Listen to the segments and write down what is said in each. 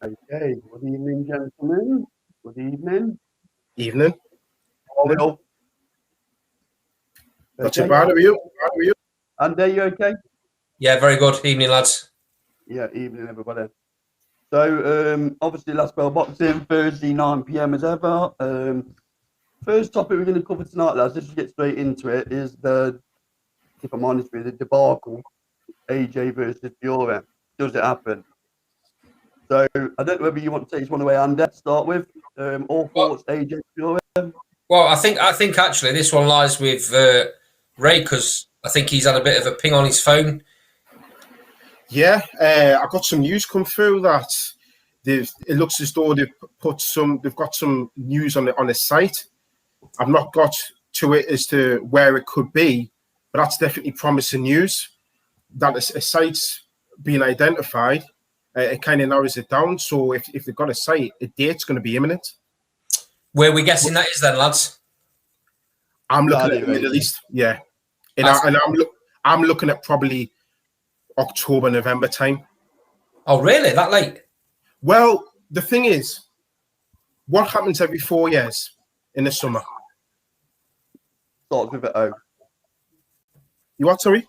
Okay, good evening, gentlemen. Good evening. Evening. How are we all? Not too bad. How are you? Andy, you okay? Yeah, very good. Evening, lads. Yeah, evening, everybody. So, obviously, Last Bell Boxing, Thursday, 9 p.m. as ever. First topic we're going to cover tonight, lads, let's just get straight into it, is if I'm honest with you, the debacle, AJ versus Fury. Does it happen? So, I don't know whether you want to take this one away, Andy, to start with. All thoughts, AJ Fury? Well, I think actually this one lies with Ray, because I think he's had a bit of a ping on his phone. Yeah, I got some news come through that it looks as though they've got some news on the site. I've not got to it as to where it could be, but that's definitely promising news. That a site's being identified, it kind of narrows it down. So if they've got a site, a date's going to be imminent. Where are we guessing that is then, lads? I'm looking at the Middle East, yeah, and I'm looking at probably October, November time. Oh, really? That late? Well, the thing is, what happens every 4 years in the summer? Starts with it, oh. You what, sorry?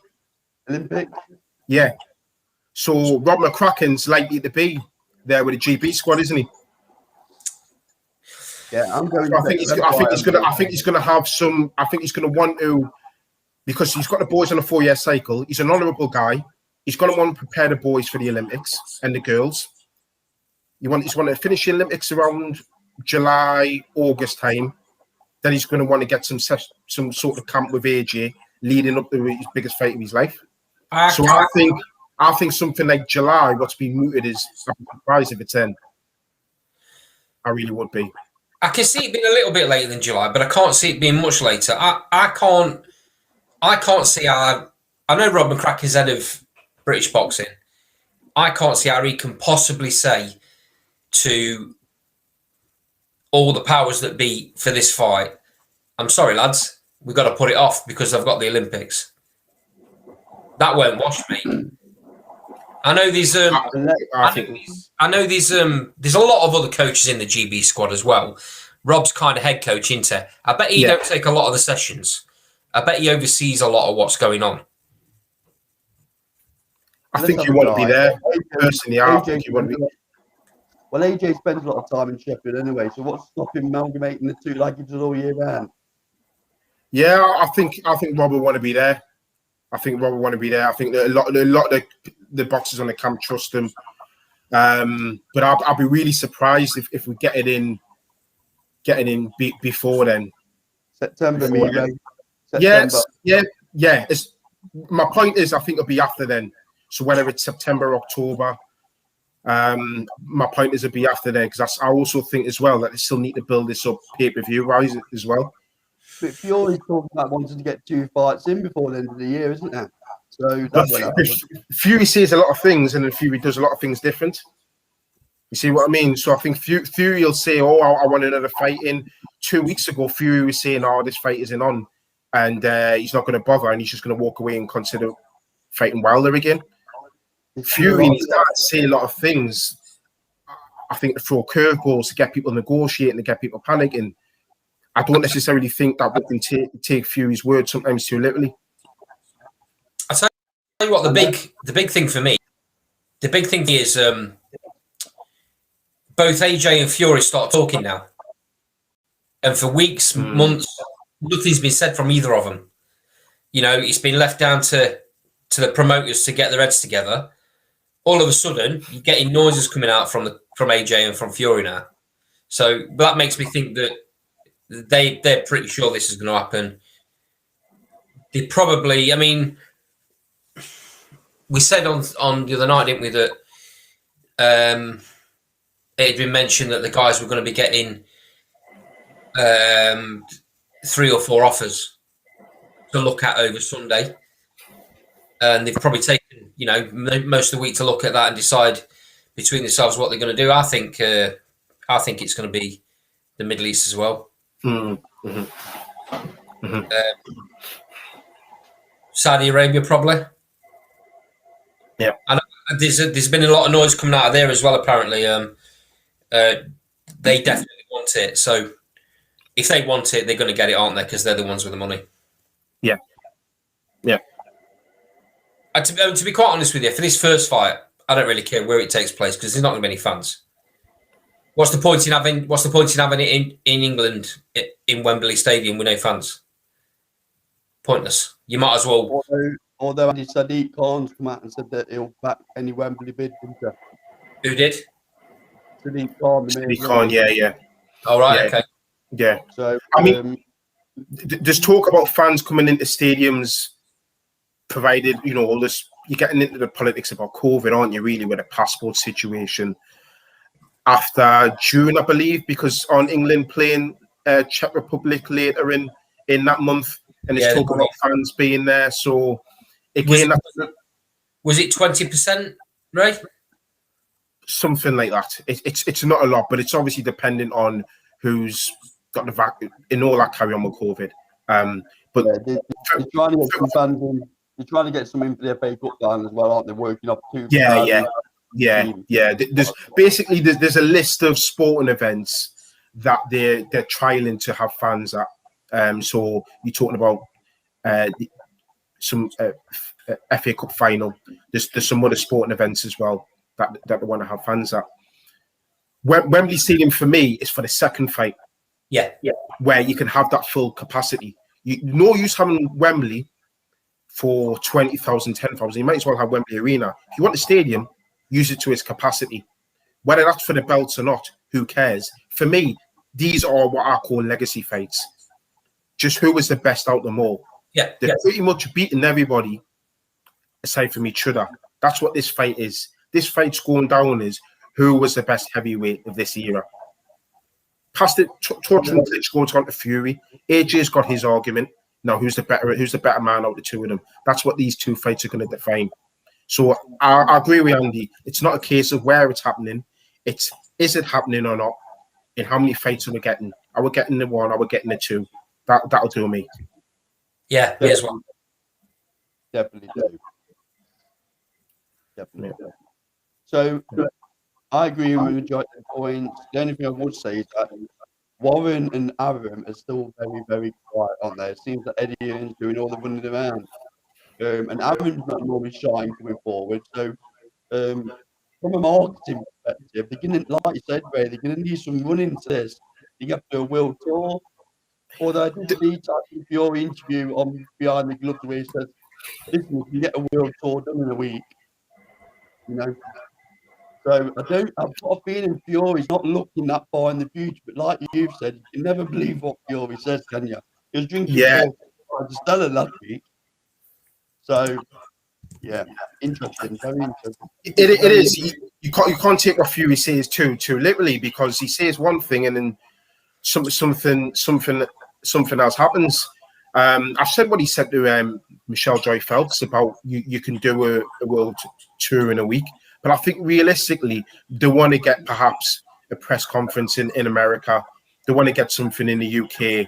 Olympics? Yeah. So Rob McCracken's likely to be there with a GB squad, isn't he? Yeah, I'm going. So I think he's going to have some. I think he's going to want to, because he's got the boys on a 4 year cycle. He's an honourable guy. He's going to want to prepare the boys for the Olympics and the girls. He's want to finish the Olympics around July, August time. Then he's going to want to get some sort of camp with AJ leading up to his biggest fight of his life. So I think something like July, what's been mooted, is I'm surprised if it's in. I really would be. I can see it being a little bit later than July, but I can't see it being much later. I can't see how. I know Rob McCracken's head of British boxing. I can't see how he can possibly say to all the powers that be for this fight, I'm sorry, lads, we've got to put it off because I've got the Olympics. That won't wash me. I know these. I know these. There's a lot of other coaches in the GB squad as well. Rob's kind of head coach, isn't he? I bet he don't take a lot of the sessions. I bet he oversees a lot of what's going on. I think you want to be there. Personally, I think you want to be. Well, AJ spends a lot of time in Sheffield anyway, so what's stopping amalgamating the two like he does all year round? Yeah, I think Rob will want to be there. I think that a lot of the boxers on the camp trust him. But I'll be really surprised if we get it in before then. September. Yes, yeah. My point is, I think it'll be after then. So whether it's September, October, my point is it'll be after then, because I also think as well that they still need to build this up pay-per-view wise as well. But Fury's talking about wanting to get 2 fights in before the end of the year, isn't it? So Fury says a lot of things, and then Fury does a lot of things different. You see what I mean? So I think Fury will say, "Oh, I want another fight in." 2 weeks ago, Fury was saying, "Oh, this fight isn't on," and he's not going to bother, and he's just going to walk away and consider fighting Wilder again. Fury needs to say a lot of things. I think to throw curveballs to get people negotiating, to get people panicking. I don't necessarily think that we can take Fury's word sometimes too literally. I tell you what, the big thing for me, the big thing is both AJ and Fury start talking now, and for weeks, months, nothing's been said from either of them. You know, it's been left down to the promoters to get their heads together. All of a sudden, you're getting noises coming out from AJ and from Fury now. So that makes me think that they're pretty sure this is going to happen. They probably, I mean, we said on the other night, didn't we, that it had been mentioned that the guys were going to be getting 3 or 4 offers to look at over Sunday. And they've probably taken, most of the week to look at that and decide between themselves what they're going to do. I think it's going to be the Middle East as well. Mm-hmm. Saudi Arabia probably. Yeah. There's been a lot of noise coming out of there as well. Apparently, they definitely want it. So if they want it, they're going to get it, aren't they? Because they're the ones with the money. Yeah. To be quite honest with you, for this first fight, I don't really care where it takes place because there's not going to be any fans. What's the point in having it in England in Wembley Stadium with no fans? Pointless. You might as well. Although Andy Sadiq Khan's come out and said that he'll back any Wembley bid. Who did? Sadiq Khan. Sadiq Khan, yeah. All right, Yeah. okay. Yeah. So I mean, there's talk about fans coming into stadiums, provided, all this. You're getting into the politics about COVID, aren't you, really, with a passport situation? After June, I believe, because on England playing Czech Republic later in that month, and it's talking about fans being there. So, again, was it 20%, right? Something like that. It's not a lot, but it's obviously dependent on who's got the vaccine and all that carry on with COVID. But they're trying to get some fans in. They're trying to get some in for the FA Cup down as well, aren't they? Working off 2. Yeah. There's a list of sporting events that they're trialing to have fans at. So you're talking about some FA Cup final. There's some other sporting events as well that they want to have fans at. Wembley Stadium for me is for the second fight. Yeah. Where you can have that full capacity. No use having Wembley for 20,000, 10,000. You might as well have Wembley Arena. If you want a stadium, use it to its capacity. Whether that's for the belts or not, who cares? For me, these are what I call legacy fights. Just who was the best out of them all. Yeah. They're pretty much beating everybody aside from each other. That's what this fight is. This fight's going down is who was the best heavyweight of this era. Past it, torturing Klitschko on to Fury. AJ's got his argument. Now, who's the better man out of the two of them? That's what these two fights are going to define. So I agree with Andy. It's not a case of where it's happening. It's is it happening or not? And how many fights are we getting? Are we getting the 1? Are we getting the 2? That'll do me. Yeah, me as well. Definitely do. Definitely. Yeah. So I agree with the majority of the points. The only thing I would say is that Warren and Aaron are still very, very quiet on there. It seems that Eddie Hearn's doing all the running around. And Aaron's not normally shy coming forward. So from a marketing perspective, they're going to, like you said, Ray, they're going to need some running to this. You have to do a world tour. Although I did see your interview on Behind the Gloves where he says, listen, you can get a world tour done in a week. So I've got a feeling Fury's not looking that far in the future, but like you've said, you never believe what Fury says, can you? He was drinking Stella last week. So yeah, interesting, very interesting. It is. You can't take what Fury says too literally, because he says one thing and then something else happens. I've said what he said to Michelle Joy Phelps about you can do a world tour in a week. But I think realistically, they want to get perhaps a press conference in America. They want to get something in the UK.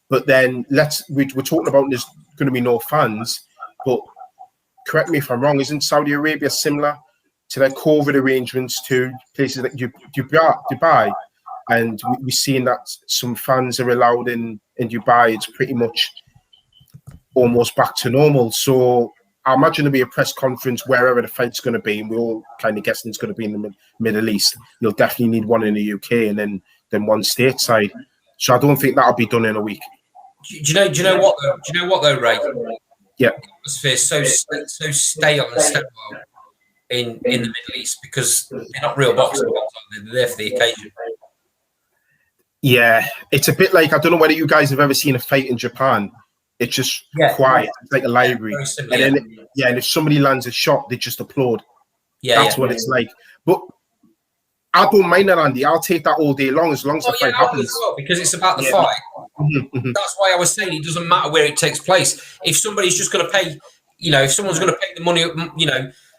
But then we're talking about there's going to be no fans. But correct me if I'm wrong, isn't Saudi Arabia similar to their COVID arrangements to places like Dubai? And we're seeing that some fans are allowed in Dubai. It's pretty much almost back to normal. So I imagine there'll be a press conference wherever the fight's going to be, and we're all kind of guessing it's going to be in the Middle East. You'll definitely need one in the UK and then one stateside. So I don't think that'll be done in a week. Do you know what though, Ray? Yeah. The atmosphere's so stale and sterile in the Middle East because they're not real boxing fans, they're there for the occasion. Yeah, it's a bit like, I don't know whether you guys have ever seen a fight in Japan. It's just quiet. It's like a library. And then, and if somebody lands a shot, they just applaud. That's what it's like. But I don't mind that, Andy. I'll take that all day long as the fight happens. Well, because it's about the fight. That's why I was saying it doesn't matter where it takes place. If somebody's just going to pay, if someone's going to pay the money,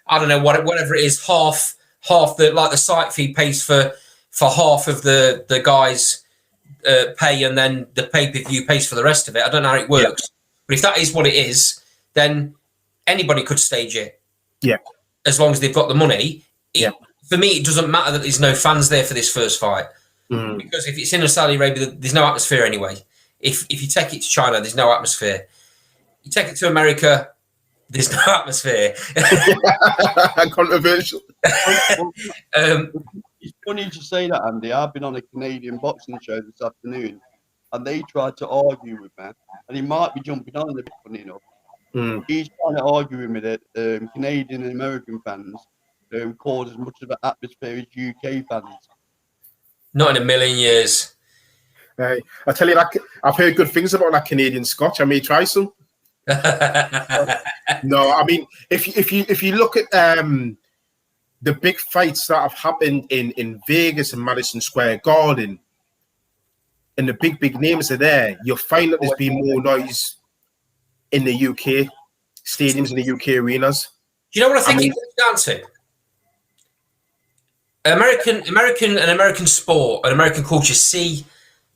I don't know, whatever it is, half the site fee pays for half of the guys' pay, and then the pay-per-view pays for the rest of it. I don't know how it works. But if that is what it is, then anybody could stage it. Yeah. as long as they've got the money. Yeah. For me, it doesn't matter that there's no fans there for this first fight. Because if it's in Saudi Arabia, there's no atmosphere anyway. If you take it to China, there's no atmosphere. You take it to America, there's no atmosphere. Controversial. It's funny you say that, Andy. I've been on a Canadian boxing show this afternoon, and they tried to argue with me, and he might be jumping on a bit, funny enough. He's trying to argue with me that Canadian and American fans cause as much of an atmosphere as UK fans. Not in a million years. I tell you, I've heard good things about that Canadian Scotch. I may try some. No, I mean, if you look at the big fights that have happened in Vegas and Madison Square Garden, and the big names are there, you'll find that there's been more noise in the UK stadiums, in the UK arenas. Do you know what I think it comes down to? American sport and American culture see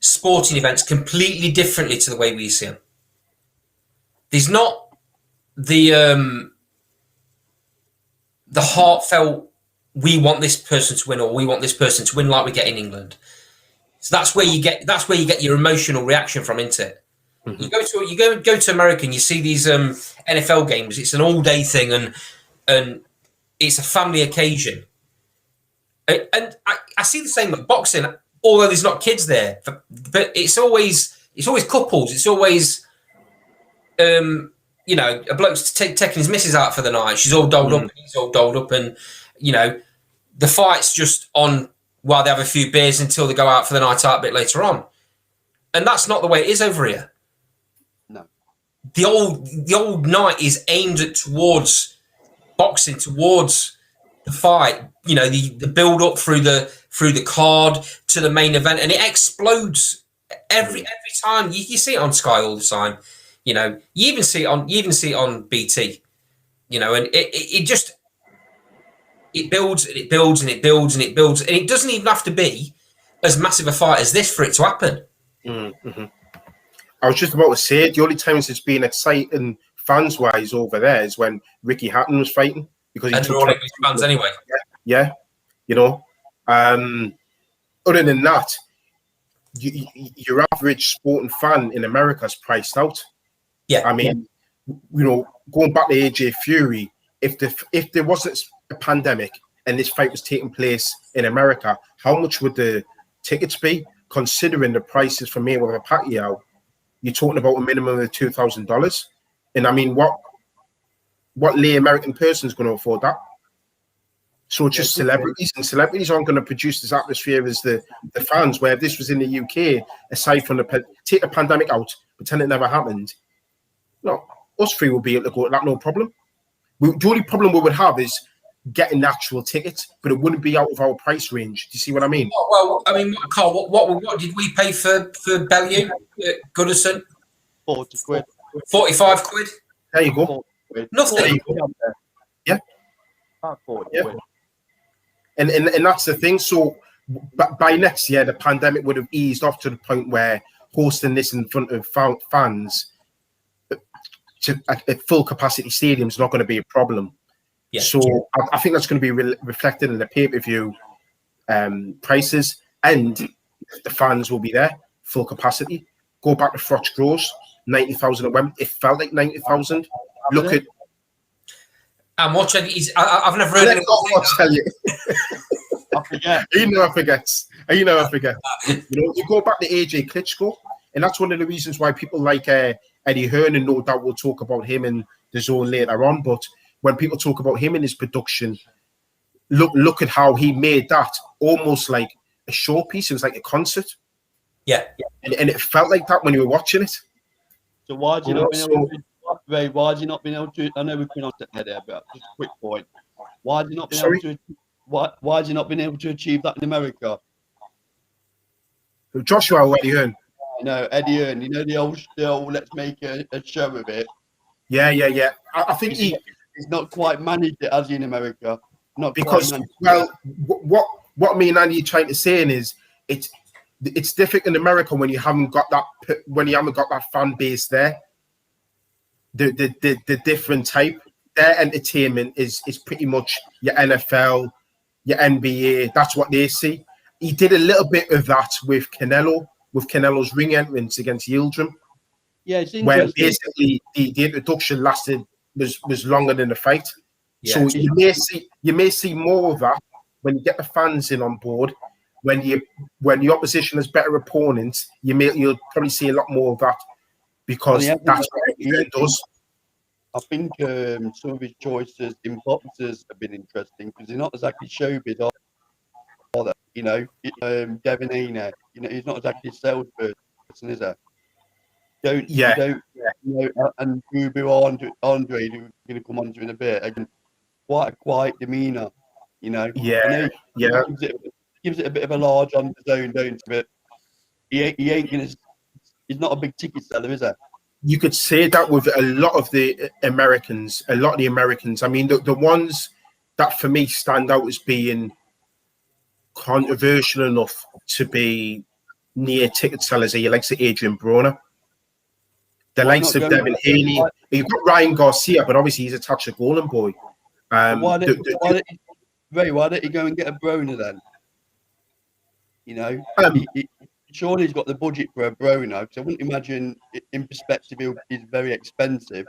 sporting events completely differently to the way we see them. There's not the heartfelt, we want this person to win or we want this person to win like we get in England. So that's where you get your emotional reaction from, isn't it? You go to America and you see these NFL games. It's an all-day thing and it's a family occasion. And I see the same with boxing, although there's not kids there. But it's always couples. It's always a bloke's taking his missus out for the night. She's all dolled up, and he's all dolled up, and the fight's just on while they have a few beers until they go out for the night out a bit later on. And that's not the way it is over here. No. The old night is aimed towards boxing, towards the fight. The build up through the card to the main event, and it explodes every time. You see it on Sky all the time. You even see it on BT. And it builds and it builds and it builds and it builds, and it doesn't even have to be as massive a fight as this for it to happen. Mm-hmm. I was just about to say, the only times it's been exciting fans wise over there is when Ricky Hatton was fighting, because they're all English fans anyway. Yeah. Other than that, your average sporting fan in America is priced out. Yeah, I mean, going back to AJ Fury, if there wasn't a pandemic and this fight was taking place in America, how much would the tickets be? Considering the prices for Mayweather Pacquiao, you're talking about a minimum of $2,000. And I mean, what lay American person is going to afford that? So it's just celebrities, and celebrities aren't going to produce this atmosphere as the fans. Where if this was in the UK, aside from take the pandemic out, pretend it never happened, no, us three will be able to go to that, no problem. The only problem we would have is getting the actual tickets, but it wouldn't be out of our price range. Do you see what I mean? Well, I mean, Carl, what did we pay for Bellew at Goodison? 40 quid. 45 quid. There you go. Nothing. There you go. Yeah. 40 quid. And that's the thing. So by next year, the pandemic would have eased off to the point where hosting this in front of fans at full capacity stadiums is not going to be a problem. Yeah. So I think that's going to be reflected in the pay-per-view prices, and the fans will be there, full capacity. Go back to Froch Groves, 90,000 at Wembley. It felt like 90,000. Look at... And watch it. I've never heard anyone say that. Tell you. I forget. You know I forget. You go back to AJ Klitschko, and that's one of the reasons why people like Eddie Hearn, and no doubt we'll talk about him in the zone later on. But when people talk about him and his production, look at how he made that almost like a showpiece. It was like a concert. Yeah. And it felt like that when you were watching it. So why do you not been able to... Ray, why have you not been able to? I know we've been on that there, but just a quick point. Why have you not been able to? Why have you not been able to achieve that in America? Joshua or Eddie Hearn? No, Eddie Hearn. You know the old let's make a show of it. Yeah. I think he's not quite managed it, has he, in America? Not because what me and Andy are trying to say is it's different in America when you haven't got that fan base there. The different type. their entertainment is pretty much your NFL, your NBA. That's what they see. He did a little bit of that with Canelo's ring entrance against Yildirim. Yeah, it's Where interesting. basically the introduction was longer than the fight. Yeah. So you may see more of that when you get the fans in on board. When the opposition has better opponents, you'll probably see a lot more of that because Yeah, that's what he does. I think some of his choices in boxers have been interesting because they're not exactly showbiz, are they? You know, Devin Haney, you know, he's not exactly a salesperson, is he? Yeah. You know, and Bubu Andre, who we're going to come on to in a bit, again, quite a quiet demeanour, you know. Yeah, I know yeah. gives it a bit of a large on his own, don't he? But he ain't going to, he's not a big ticket seller, is he? You could say that with a lot of the Americans. I mean, the ones that for me stand out as being controversial enough to be near ticket sellers are your likes of Adrian Broner, the Why likes not of go- Devin Haney. You've got Ryan Garcia, but obviously he's attached to Golden Boy. Why don't you go and get a Broner then? You know, surely he's got the budget for a Broner, because I wouldn't imagine, in perspective, he's very expensive,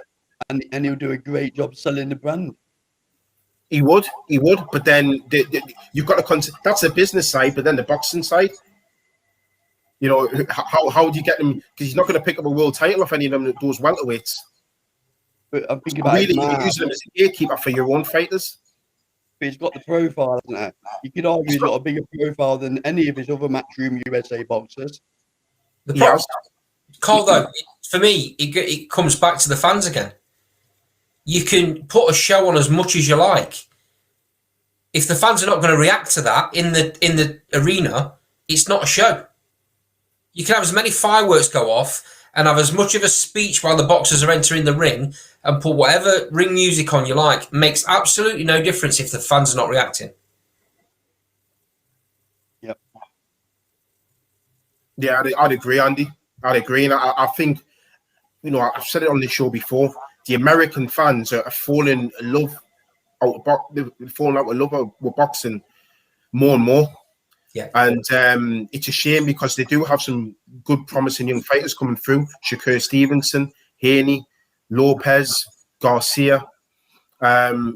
and he'll do a great job selling the brand. He would, but then you've got to that's the business side, but then the boxing side. You know, how do you get them? Because he's not going to pick up a world title off any of them those welterweights. But I'm thinking about really, it you're now, using him as a gatekeeper for your own fighters. but he's got the profile, hasn't he? You could argue he's got a bigger profile than any of his other Matchroom USA boxers. The problem, Carl, though, for me, it comes back to the fans again. You can put a show on as much as you like. If the fans are not going to react to that in the arena, it's not a show. You can have as many fireworks go off and have as much of a speech while the boxers are entering the ring and put whatever ring music on you like. Makes absolutely no difference if the fans are not reacting. Yep. Yeah, I'd agree, Andy. I'd agree. And I think, you know, I've said it on this show before, the American fans are falling in love with boxing more and more. Yeah. And it's a shame because they do have some good, promising young fighters coming through. Shakur Stevenson, Haney, Lopez, Garcia. But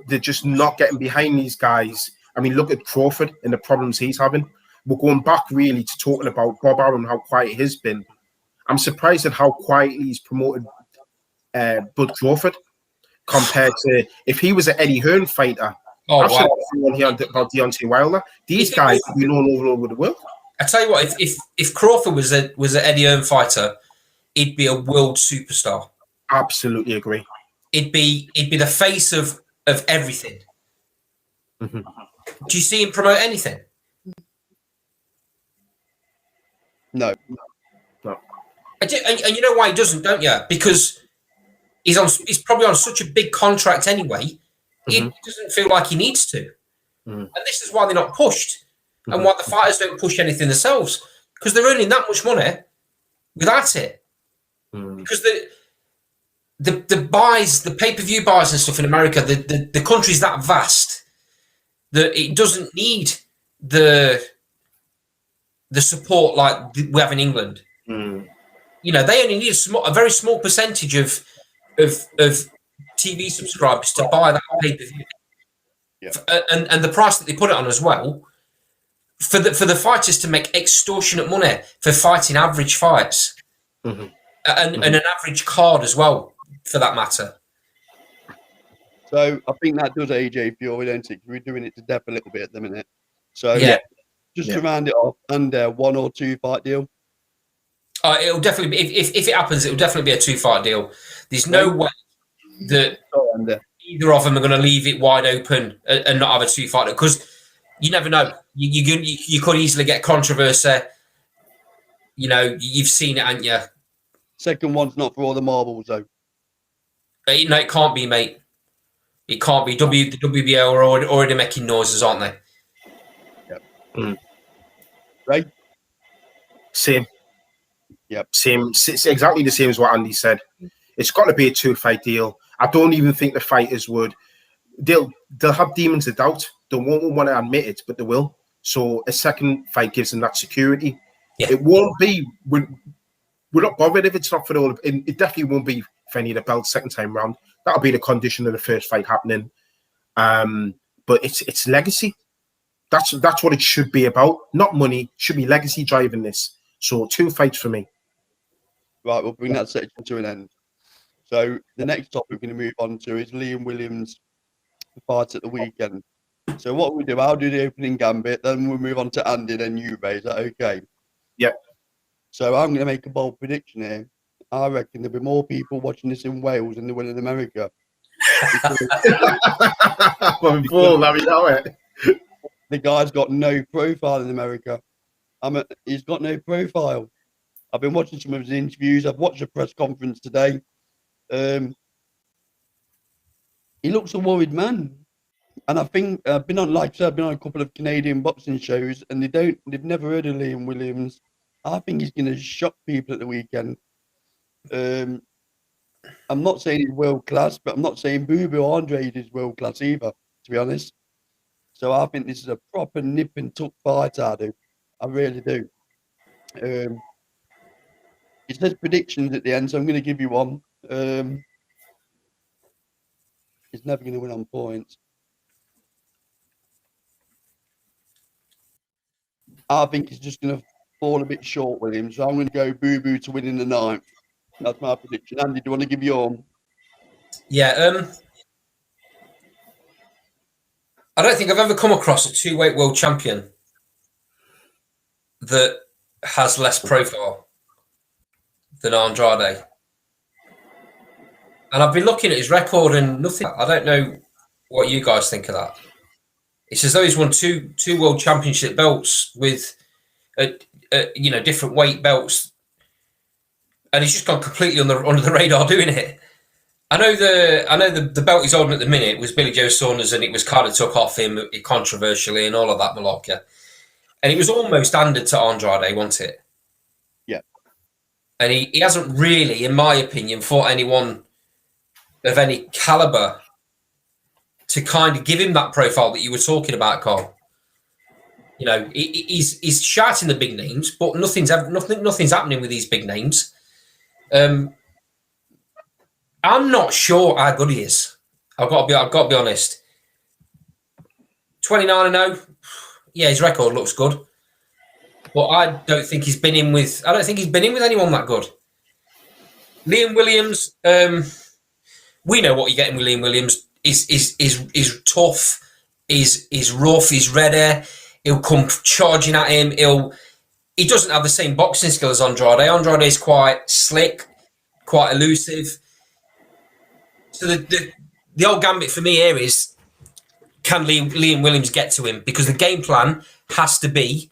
they're just not getting behind these guys. I mean, look at Crawford and the problems he's having. We're going back really to talking about Bob Arum, how quiet he's been. I'm surprised at how quietly he's promoted Bud Crawford compared to if he was an Eddie Hearn fighter. I've said everyone here about Deontay Wilder. These guys have been all over the world. I tell you what, if Crawford was an Eddie Hearn fighter, he'd be a world superstar. Absolutely agree. He'd be the face of everything. Mm-hmm. Do you see him promote anything? No. And you know why he doesn't, don't you? Because he's probably on such a big contract anyway. He doesn't feel like he needs to. And this is why they're not pushed. And why the fighters don't push anything themselves. Because they're earning that much money without it. Because the buys, the pay-per-view buys and stuff in America, the country's that vast that it doesn't need the support like we have in England. You know, they only need a very small percentage of TV subscribers to buy that pay-per-view. Yeah. And the price that they put it on as well, for the fighters to make extortionate money for fighting average fights, and an average card as well, for that matter. So I think that does AJ Fury, don't it? We're doing it to death a little bit at the minute. So just to round it off, and 1 or 2 fight deal. It'll definitely be if it happens. It'll definitely be a 2-fight deal. There's no way that either of them are going to leave it wide open and not have a 2-fight deal, because you never know. You could easily get controversy. You know, you've seen it, haven't you? Second one's not for all the marbles, though. No, it can't be, mate. It can't be. The WBO are already making noises, aren't they? Yep. Right? Same. Yep. Same. It's exactly the same as what Andy said. It's got to be a 2-fight deal. I don't even think the fighters would. They'll have demons of doubt. They won't want to admit it, but they will. So a second fight gives them that security. Yeah. It won't be. We're not bothered if it's not for all. It definitely won't be for any of the belts second time round. That'll be the condition of the first fight happening. But it's legacy. That's what it should be about. Not money. It should be legacy driving this. So 2 fights for me. Right, we'll bring that section to an end. So the next topic we're going to move on to is Liam Williams' fight at the weekend. So what we do, I'll do the opening gambit, then we'll move on to Andy, then you, Ray. Is that okay? Yep. So I'm going to make a bold prediction here. I reckon there'll be more people watching this in Wales than there will in America. The guy's got no profile in America. He's got no profile. I've been watching some of his interviews. I've watched a press conference today. He looks a worried man. And I think I've been on, like I said, I've been on a couple of Canadian boxing shows, and they've never heard of Liam Williams. I think he's going to shock people at the weekend. I'm not saying he's world class, but I'm not saying Boo Boo Andre is world class either, to be honest. So I think this is a proper nip and tuck fight, I do. I really do. It says predictions at the end, so I'm going to give you one. He's never going to win on points. I think he's just going to fall a bit short with him, so I'm going to go Boo Boo to win in the 9th. That's my prediction. Andy, do you want to give your? Yeah. I don't think I've ever come across a 2-weight world champion that has less profile than Andrade. And I've been looking at his record and nothing. I don't know what you guys think of that. It's as though he's won two world championship belts with, different weight belts, and he's just gone completely under the radar doing it. I know the belt he's holding at the minute was Billy Joe Saunders, and it was kind of took off him controversially and all of that malocca. And it was almost handed to Andrade, wasn't it? Yeah. And he hasn't really, in my opinion, fought anyone of any caliber to kind of give him that profile that you were talking about, Carl. You know, he's shouting the big names, but nothing's happening with these big names. I'm not sure how good he is. I've got to be honest. 29-0. Yeah, his record looks good, but I don't think he's been in with anyone that good. Liam Williams. We know what you're getting with Liam Williams. Is tough. Is rough. He's ready. He'll come charging at him. He doesn't have the same boxing skill as Andrade. Andrade is quite slick, quite elusive. So the old gambit for me here is, can Liam Williams get to him? Because the game plan has to be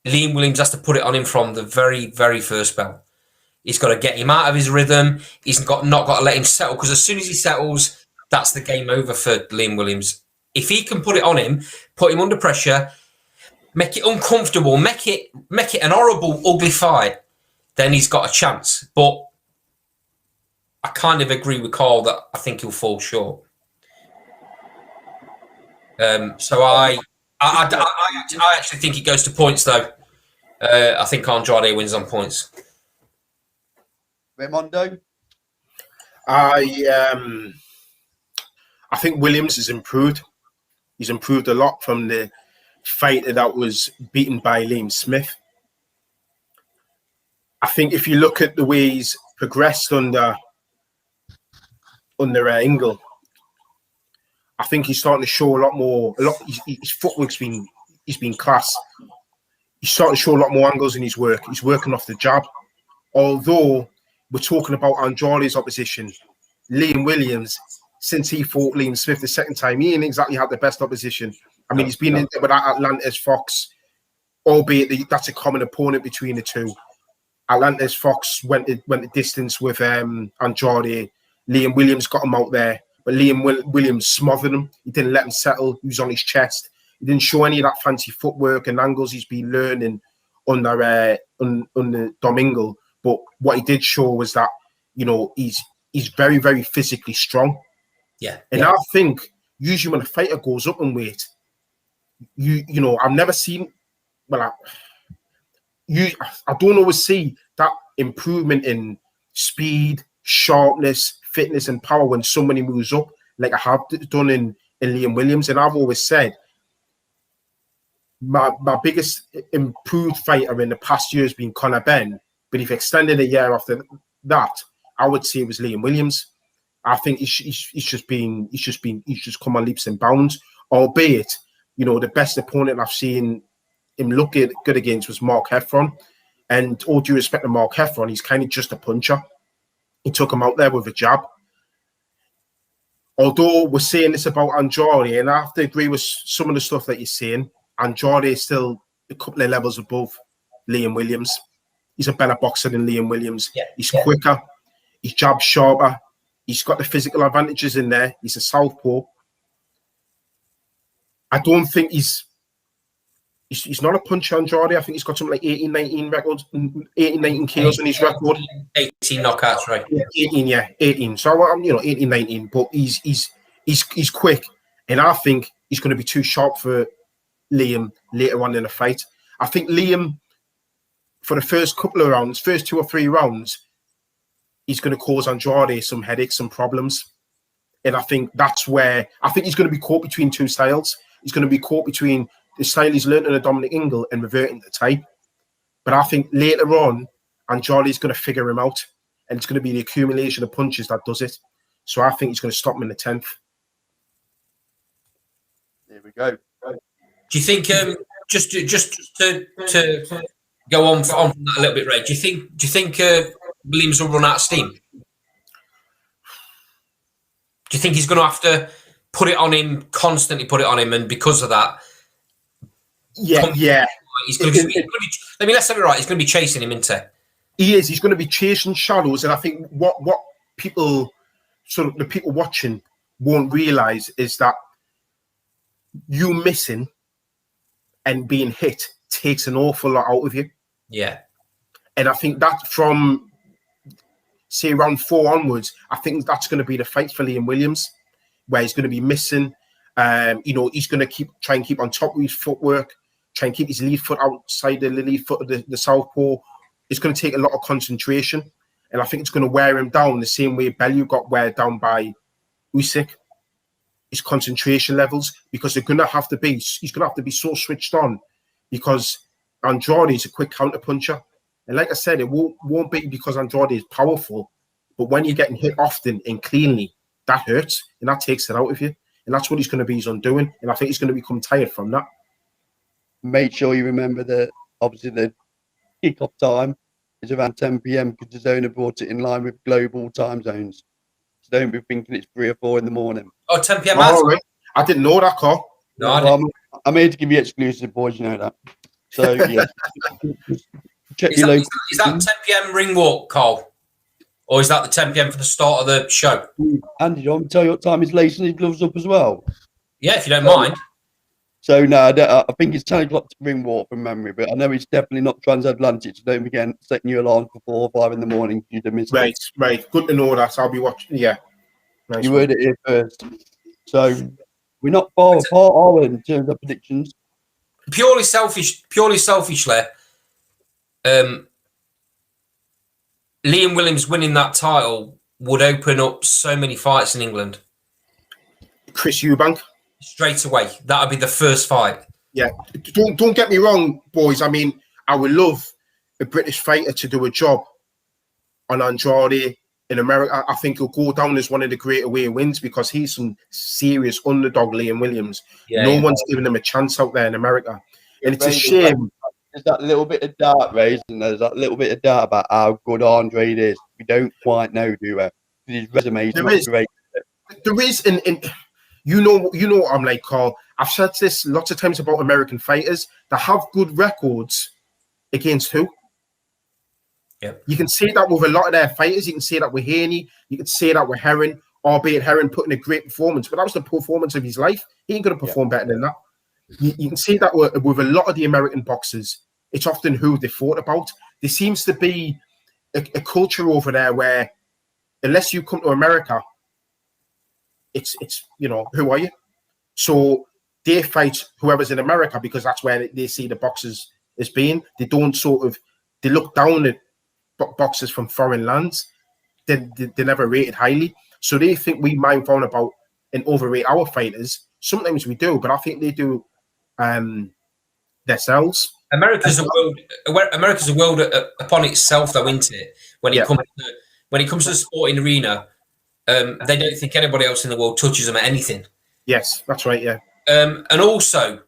Liam Williams has to put it on him from the very, very first bell. He's got to get him out of his rhythm. He's not got to let him settle, because as soon as he settles, that's the game over for Liam Williams. If he can put it on him, put him under pressure, make it uncomfortable, make it an horrible, ugly fight, then he's got a chance. But I kind of agree with Carl that I think he'll fall short. So I actually think it goes to points, though. I think Andrade wins on points. Raimondo? I think Williams has improved. He's improved a lot from the fighter that was beaten by Liam Smith. I think if you look at the way he's progressed under Ingle, I think he's starting to show a lot more. His footwork's been class. He's starting to show a lot more angles in his work. He's working off the jab. Although we're talking about Andrade's opposition, Liam Williams, since he fought Liam Smith the second time, he ain't exactly had the best opposition. I mean, he's been in there with Atlantis Fox, albeit that's a common opponent between the two. Atlantis Fox went the distance with Andrade. Liam Williams got him out there, but Liam Williams smothered him. He didn't let him settle. He was on his chest. He didn't show any of that fancy footwork and angles he's been learning under Domingo. But what he did show was that, you know, he's he's very, very physically strong. Yeah. And I think usually when a fighter goes up in weight, you know, I've never seen, well, I don't always see that improvement in speed, sharpness, fitness, and power when somebody moves up, like I have done in Liam Williams. And I've always said my biggest improved fighter in the past year has been Conor Benn. But if extended a year after that, I would say it was Liam Williams. I think he's just come on leaps and bounds. Albeit, you know, the best opponent I've seen him look good against was Mark Heffron. And all due respect to Mark Heffron, he's kind of just a puncher. He took him out there with a jab. Although we're saying this about Andrade, and I have to agree with some of the stuff that you're saying, Andrade is still a couple of levels above Liam Williams. He's a better boxer than Liam Williams. Yeah. He's quicker. His jab's sharper. He's got the physical advantages in there. He's a southpaw. I don't think he's not a puncher, Andrade. I think he's got something like 18, 19 records, 18, 19 KOs in his record. 18 knockouts, right? 18. So I'm, 18, 19. But he's quick, and I think he's going to be too sharp for Liam later on in the fight. I think Liam, for the first couple of rounds, first 2 or 3 rounds, he's going to cause Andrade some headaches, some problems. And I think that's where he's going to be caught between two styles. He's going to be caught between the style he's learned in a Dominic Ingle and reverting to type. But I think later on, Andrade's going to figure him out. And it's going to be the accumulation of punches that does it. So I think he's going to stop him in the 10th. There we go. Do you think, just to go on from that a little bit, Ray, do you think Williams will run out of steam? Do you think he's going to have to constantly put it on him, and because of that, he's going to be, I mean, let's have it right, he's going to be chasing him, isn't he? He is. He's going to be chasing shadows, and I think what people, sort of the people watching, won't realise is that you missing and being hit takes an awful lot out of you. Yeah. And I think that from, say, round 4 onwards, I think that's going to be the fight for Liam Williams, where he's going to be missing. He's going to try and keep on top of his footwork, try and keep his lead foot outside the lead foot of the southpaw. It's going to take a lot of concentration, and I think it's going to wear him down the same way Bellew got wear down by Usyk. His concentration levels, because he's going to have to be so switched on, because Andrade is a quick counter puncher. And like I said, it won't be because Andrade is powerful, but when you're getting hit often and cleanly, that hurts, and that takes it out of you. And that's what he's going to be his undoing. And I think he's going to become tired from that. Make sure you remember that, obviously, the kick-off time is around 10 p.m. because the zone have brought it in line with global time zones. So don't be thinking it's 3 or 4 in the morning. Oh, 10 p.m. Right. I didn't know that, Carl. No, I didn't. I'm here to give you exclusive, boys, you know that. So, yeah. Check Is that 10 p.m. ring walk, Carl? Or is that the 10 p.m. for the start of the show? Andy, do you want me to tell you what time he's lacing his gloves up as well? Yeah, if you don't mind. So, no, I think it's 10 o'clock to ring walk from memory, but I know it's definitely not transatlantic, so don't begin setting your alarm for 4 or 5 in the morning. You'd have missed it. Right. Good to know that. I'll be watching. Yeah. Nice. You heard it here first. So, we're not far apart, are we, in terms of predictions? Purely selfishly, Liam Williams winning that title would open up so many fights in England. Chris Eubank. Straight away. That would be the first fight. Yeah. Don't get me wrong, boys. I mean, I would love a British fighter to do a job on Andrade in America. I think he'll go down as one of the great away wins because he's some serious underdog, Liam Williams. No one's giving him a chance out there in America. And it's a shame. There's that little bit of doubt, Ray, and there's that little bit of doubt about how good Andrade is. We don't quite know, do we? His resume is not great. There is, and you know what I'm like, Carl. I've said this lots of times about American fighters that have good records against who? Yeah. You can say that with a lot of their fighters. You can say that with Haney. You can say that with Hearn, albeit Hearn put in a great performance, but that was the performance of his life. He ain't going to perform better than that. You can see that with a lot of the American boxers. It's often who they fought about. There seems to be a culture over there where unless you come to America, it's who are you? So they fight whoever's in America because that's where they see the boxers as being. They don't they look down at boxers from foreign lands. They're never rated highly. So they think we mind phone about and overrate our fighters. Sometimes we do, but I think they do themselves. America's a world upon itself, though, isn't it? When it comes to the sporting arena, they don't think anybody else in the world touches them at anything. Yes, that's right. Yeah, and also,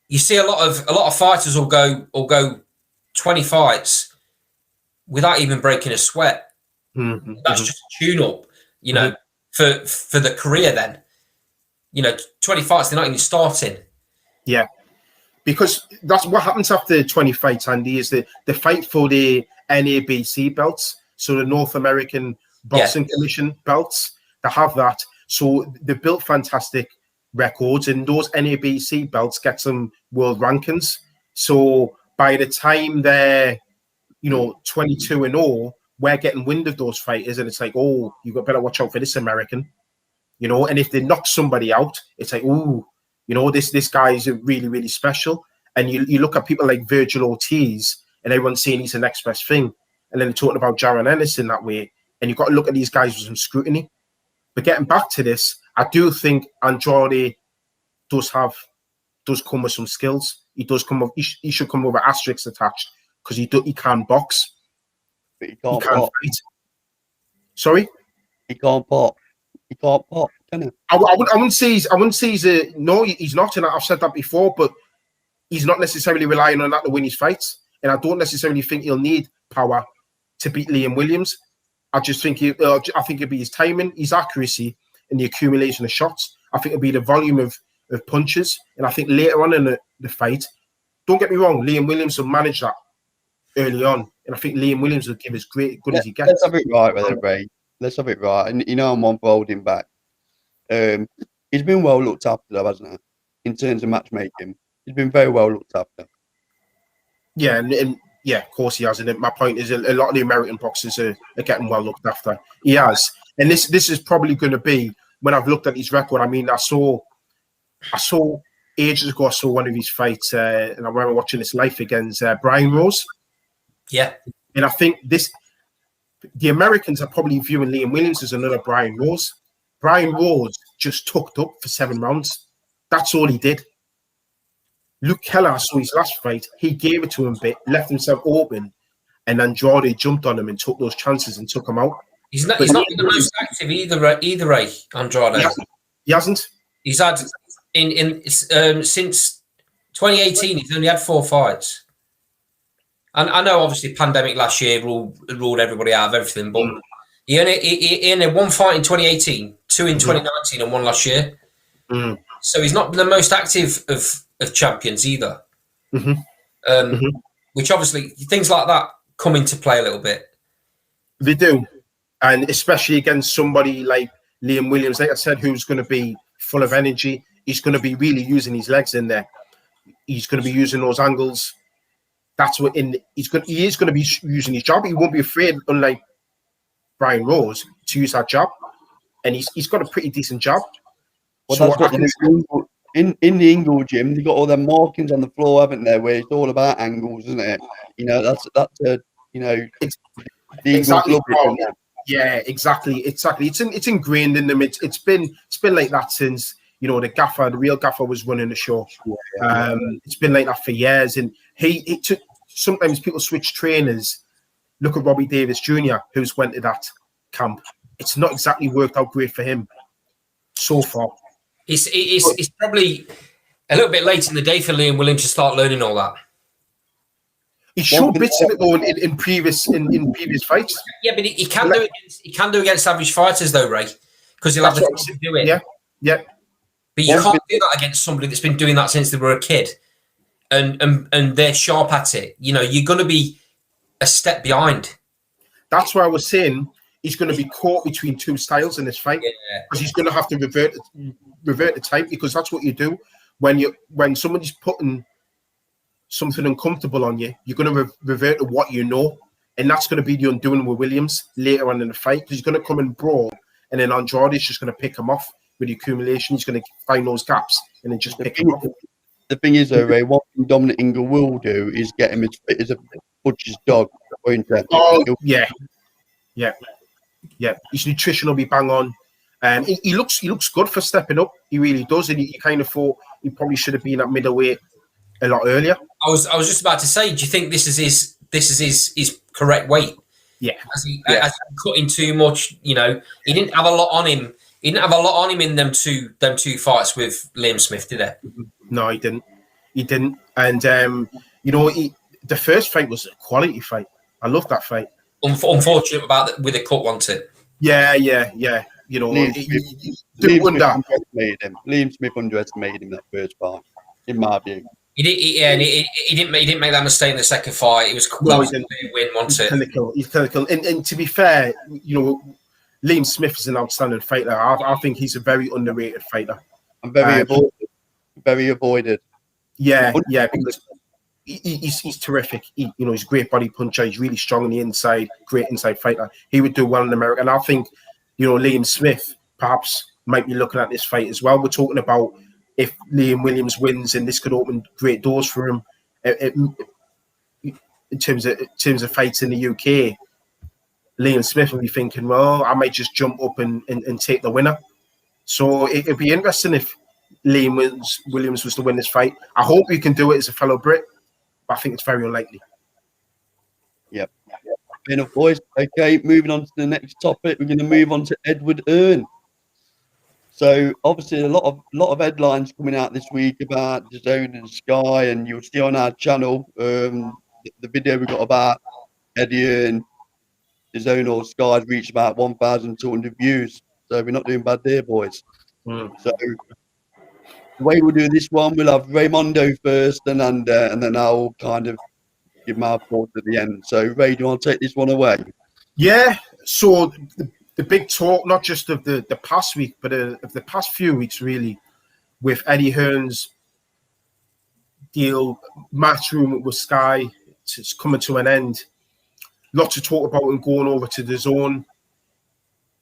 you see a lot of fighters will go 20 fights without even breaking a sweat. Mm-hmm. That's just a tune-up, for the career. Then, 20 fights, they're not even starting. Yeah. Because that's what happens after 20 fights, Andy, is the fight for the NABC belts, so the North American Boxing Commission belts. They have that. So they've built fantastic records, and those NABC belts get some world rankings. So by the time they're, 22-0, we're getting wind of those fighters, and it's like, oh, you got better watch out for this American, and if they knock somebody out, it's like, ooh, this guy is really, really special. And you look at people like Virgil Ortiz, and everyone's saying he's the next best thing. And then talking about Jaron Ennis in that way. And you've got to look at these guys with some scrutiny. But getting back to this, I do think Andrade does come with some skills. He does come with, he should come with asterisks attached because he can box. But he can't fight. Sorry? He can't pop. He can't pop, can he? I wouldn't say he's no, he's not, and I've said that before, but he's not necessarily relying on that to win his fights. And I don't necessarily think he'll need power to beat Liam Williams. I just think I think it'll be his timing, his accuracy, and the accumulation of shots. I think it'll be the volume of punches. And I think later on in the fight, don't get me wrong, Liam Williams will manage that early on. And I think Liam Williams will give as good as he gets. Let's have it right with it, Ray. Let's have it right. And I'm one for holding back. He's been well looked after, though, hasn't he? In terms of matchmaking, he's been very well looked after. Yeah, and yeah, of course he has. And my point is, a lot of the American boxers are getting well looked after. He has, and this is probably going to be when I've looked at his record. I mean, I saw ages ago. I saw one of his fights, and I remember watching this live against Brian Rose. Yeah, and I think the Americans are probably viewing Liam Williams as another Brian Rose. Brian Rose just tucked up for 7 rounds. That's all he did. Luke Keller, I saw his last fight. He gave it to him a bit, left himself open, and Andrade jumped on him and took those chances and took him out. He's not been the most active either, Ray, Andrade. He hasn't. He's had since 2018. He's only had 4 fights. And I know, obviously, pandemic last year ruled everybody out of everything, but he only had 1 fight in 2018, 2 in 2019, and 1 last year. So he's not the most active of champions either. Which obviously things like that come into play a little bit. They do, and especially against somebody like Liam Williams, like I said, who's going to be full of energy. He's going to be really using his legs in there. He's going to be using those angles. That's what he is going to be using his jab. He won't be afraid, unlike Brian Rose, to use that jab, and he's got a pretty decent jab. Well, so that's what in the Ingle gym, they've got all their markings on the floor, haven't they? Where it's all about angles, isn't it? That's the exactly. Yeah, exactly. It's ingrained in them. It's been like that since the real gaffer was running the show. It's been like that for years, and he took. Sometimes people switch trainers. Look at Robbie Davis Jr., who's went to that camp. It's not exactly worked out great for him so far. It's probably a little bit late in the day for Liam Williams to start learning all that. He showed bits of it though in previous fights. Yeah, but he can do against average fighters though, Ray, because he'll have the time to do it. Yeah. But you can't do that against somebody that's been doing that since they were a kid, and they're sharp at it. You're going to be a step behind. That's why I was saying he's going to be caught between 2 styles in this fight, because he's going to have to revert the type, because that's what you do when somebody's putting something uncomfortable on you. You're going to revert to what you know, And that's going to be the undoing with Williams later on in the fight, because he's going to come and brawl, and then Andrade's just going to pick him off with the accumulation. He's going to find those gaps and then just pick him off. The thing is, though, Ray, what Dominic Ingle will do is get him as fit as a butcher's dog. Oh, yeah. His nutrition will be bang on. He looks good for stepping up. He really does. And you kind of thought he probably should have been at middleweight a lot earlier. I was just about to say, do you think this is his correct weight? Yeah. Has he cutting too much? You know, he didn't have a lot on him. He didn't have a lot on him in them two fights with Liam Smith, did he? No, he didn't. And the first fight was a quality fight. I love that fight. Unfortunate about with the cut, wasn't it? Yeah. You know, Liam Smith underestimated him that first fight, in my view. He didn't make that mistake in the second fight. It was cool. No, he didn't win, wasn't it? He's clinical. And to be fair, you know, Liam Smith is an outstanding fighter. I think he's a very underrated fighter. And very avoided. Yeah, because he's terrific. He's a great body puncher. He's really strong on the inside, great inside fighter. He would do well in America. And I think, Liam Smith perhaps might be looking at this fight as well. We're talking about if Liam Williams wins, and this could open great doors for him in terms of fights in the UK. Liam Smith will be thinking, well, I might just jump up and take the winner. So it'd be interesting if Liam Williams was to win this fight. I hope he can do it as a fellow Brit, but I think it's very unlikely. Yep. Enough, boys. Okay, moving on to the next topic. We're going to move on to Edward Hearn. So obviously a lot of headlines coming out this week about DAZN and Sky, and you'll see on our channel the video we got about Eddie Hearn. DAZN or Sky's reached about 1,200 views, so we're not doing bad there, boys. So the way we'll do this one, we'll have Raymondo first, and then I'll kind of give my thoughts at the end. So Ray, do you want to take this one away? Yeah. So the big talk, not just of the past week, but of the past few weeks, really, with Eddie Hearn's deal, matchroom with Sky, it's coming to an end. Lots to talk about him going over to DAZN.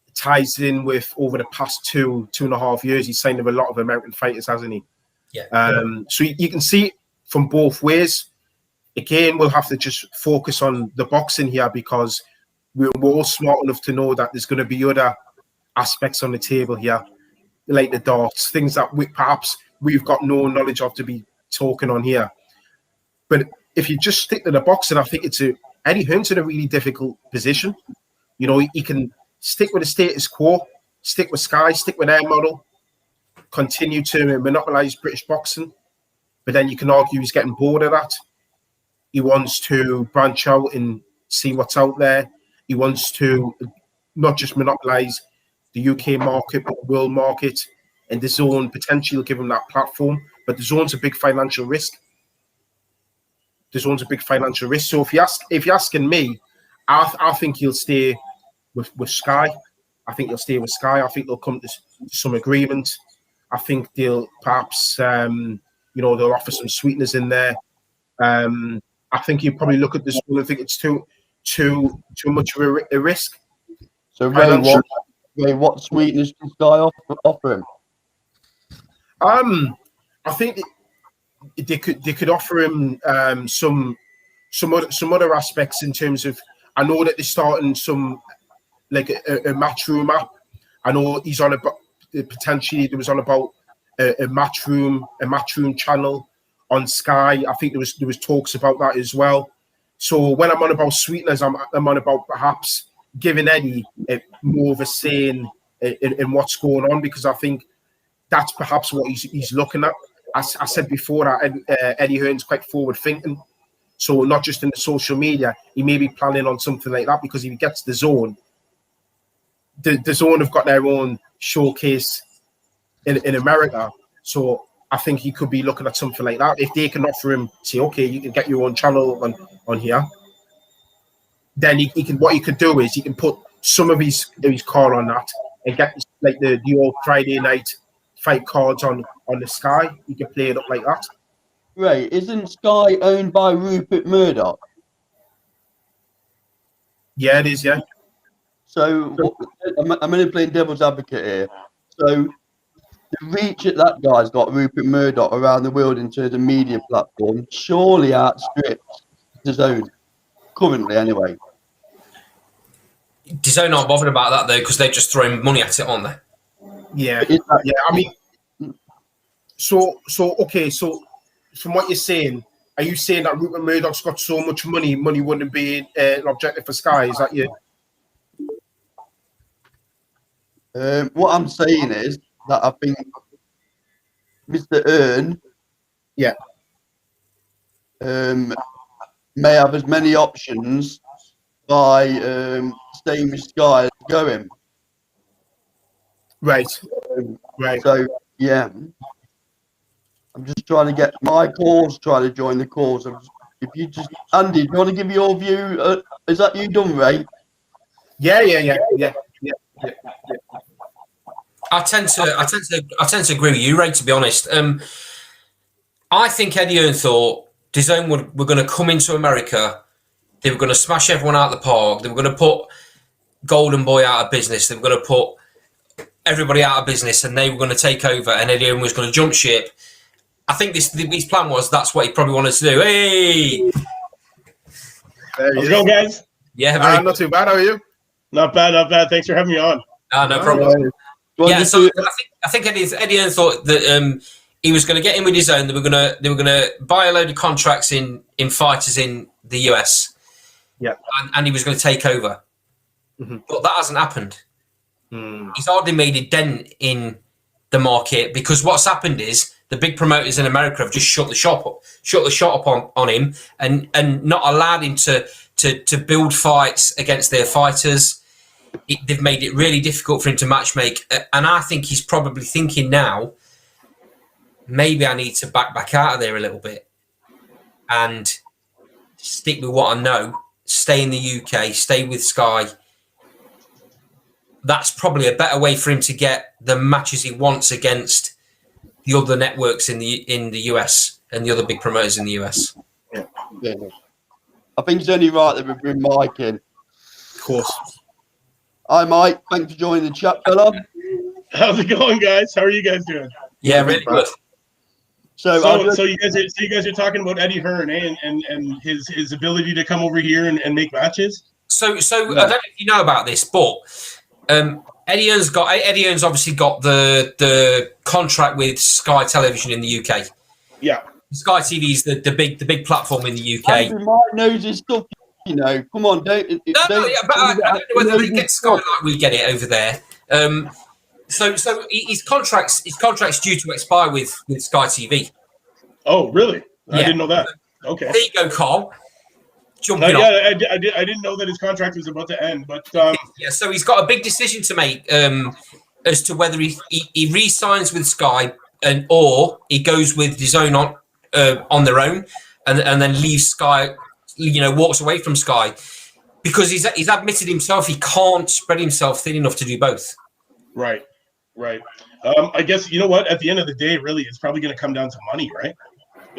It ties in with over the past two and a half years. He's signed with a lot of American fighters, hasn't he? Yeah. So you can see it from both ways. Again, we'll have to just focus on the boxing here, because we're all smart enough to know that there's going to be other aspects on the table here, like the darts, things that we've got no knowledge of to be talking on here. But if you just stick to the boxing, I think Eddie Hearn's in a really difficult position. He can stick with the status quo, stick with Sky, stick with their model, continue to monopolise British boxing. But then you can argue he's getting bored of that. He wants to branch out and see what's out there. He wants to not just monopolise the UK market, but the world market. And DAZN potentially will give him that platform. But DAZN's a big financial risk. So if you're asking me, I think he'll stay with Sky. I think they'll come to some agreement. I think they'll perhaps they'll offer some sweeteners in there. I think you probably look at this one and think it's too much of a risk. So Ray, what sweetness does Sky offer him? I think they could offer him some other aspects in terms of. I know that they're starting some like a matchroom app. I know he's on about potentially there was on about a matchroom channel on Sky. I think there was talks about that as well. So when I'm on about sweeteners, I'm on about perhaps giving Eddie more of a say in what's going on, because I think that's perhaps what he's looking at. As I said before, that Eddie Hearn's quite forward thinking. So not just in the social media, he may be planning on something like that, because if he gets DAZN, the Zone have got their own showcase in America. So I think he could be looking at something like that. If they can offer him, say, okay, you can get your own channel on here, then he can. What he could do is he can put some of his card on that and get like the old Friday night fight cards on the Sky. You can play it up like that. Right, isn't Sky owned by Rupert Murdoch? Yeah, it is. Yeah. So I'm only playing devil's advocate here. So the reach that that guy's got, Rupert Murdoch, around the world in terms of media platform, surely outstrips DAZN currently, anyway. DAZN aren't bothered about that though, because they're just throwing money at it, aren't they? Yeah. Yeah. I mean, so okay. So from what you're saying, are you saying that Rupert Murdoch's got so much money wouldn't be an objective for Sky? Is that you? What I'm saying is that I think Mr. Hearn, Yeah, may have as many options by staying with Sky as going. right, right. So yeah, I'm just trying to get my cause, trying to join the cause. If you just, Andy, do you want to give your view? Is that you done, Ray? Yeah. I tend to agree with you, Ray. To be honest, I think Eddie Hearn thought DAZN were going to come into America. They were going to smash everyone out of the park. They were going to put Golden Boy out of business. They were going to put everybody out of business, and they were going to take over. And Eddie Hearn was going to jump ship. I think his plan was that's what he probably wanted to do. Hey, How's it going, guys? Yeah, not too bad. How are you? Not bad. Thanks for having me on. No problem. Yeah, so I think Eddie Hearn thought that he was going to get in with DAZN. They were going to buy a load of contracts in fighters in the US. Yeah, and he was going to take over. Mm-hmm. But that hasn't happened. He's hardly made a dent in the market because what's happened is the big promoters in America have just shut the shop up on him and not allowed him to build fights against their fighters. They've made it really difficult for him to matchmake, and I think he's probably thinking now, maybe I need to back out of there a little bit and stick with what I know, stay in the UK, stay with Sky. That's probably a better way for him to get the matches he wants against the other networks in the US and the other big promoters in the US. Yeah. I think it's only right that we bring Mike in. Of course. Hi, Mike. Thanks for joining the chat, fella. How's it going, guys? How are you guys doing? Yeah, really good. So you guys are talking about Eddie Hearn, eh? and his ability to come over here and make matches. So I don't know if you know about this, but Eddie Hearn's obviously got the contract with Sky Television in the UK. Yeah, Sky TV is the big platform in the UK. Andrew Mike knows his stuff. You know, come on, don't. I don't know whether they get Sky like we get it over there. So his contract's due to expire with Sky TV. Oh, really? Yeah. I didn't know that. Okay. There you go, Carl. Jumping yeah, on. I didn't know that his contract was about to end, but yeah. So he's got a big decision to make as to whether he re-signs with Sky or he goes with DAZN on their own and then leaves Sky. Walks away from Sky because he's admitted himself he can't spread himself thin enough to do both. Right. I guess you know what? At the end of the day, really, it's probably going to come down to money, right?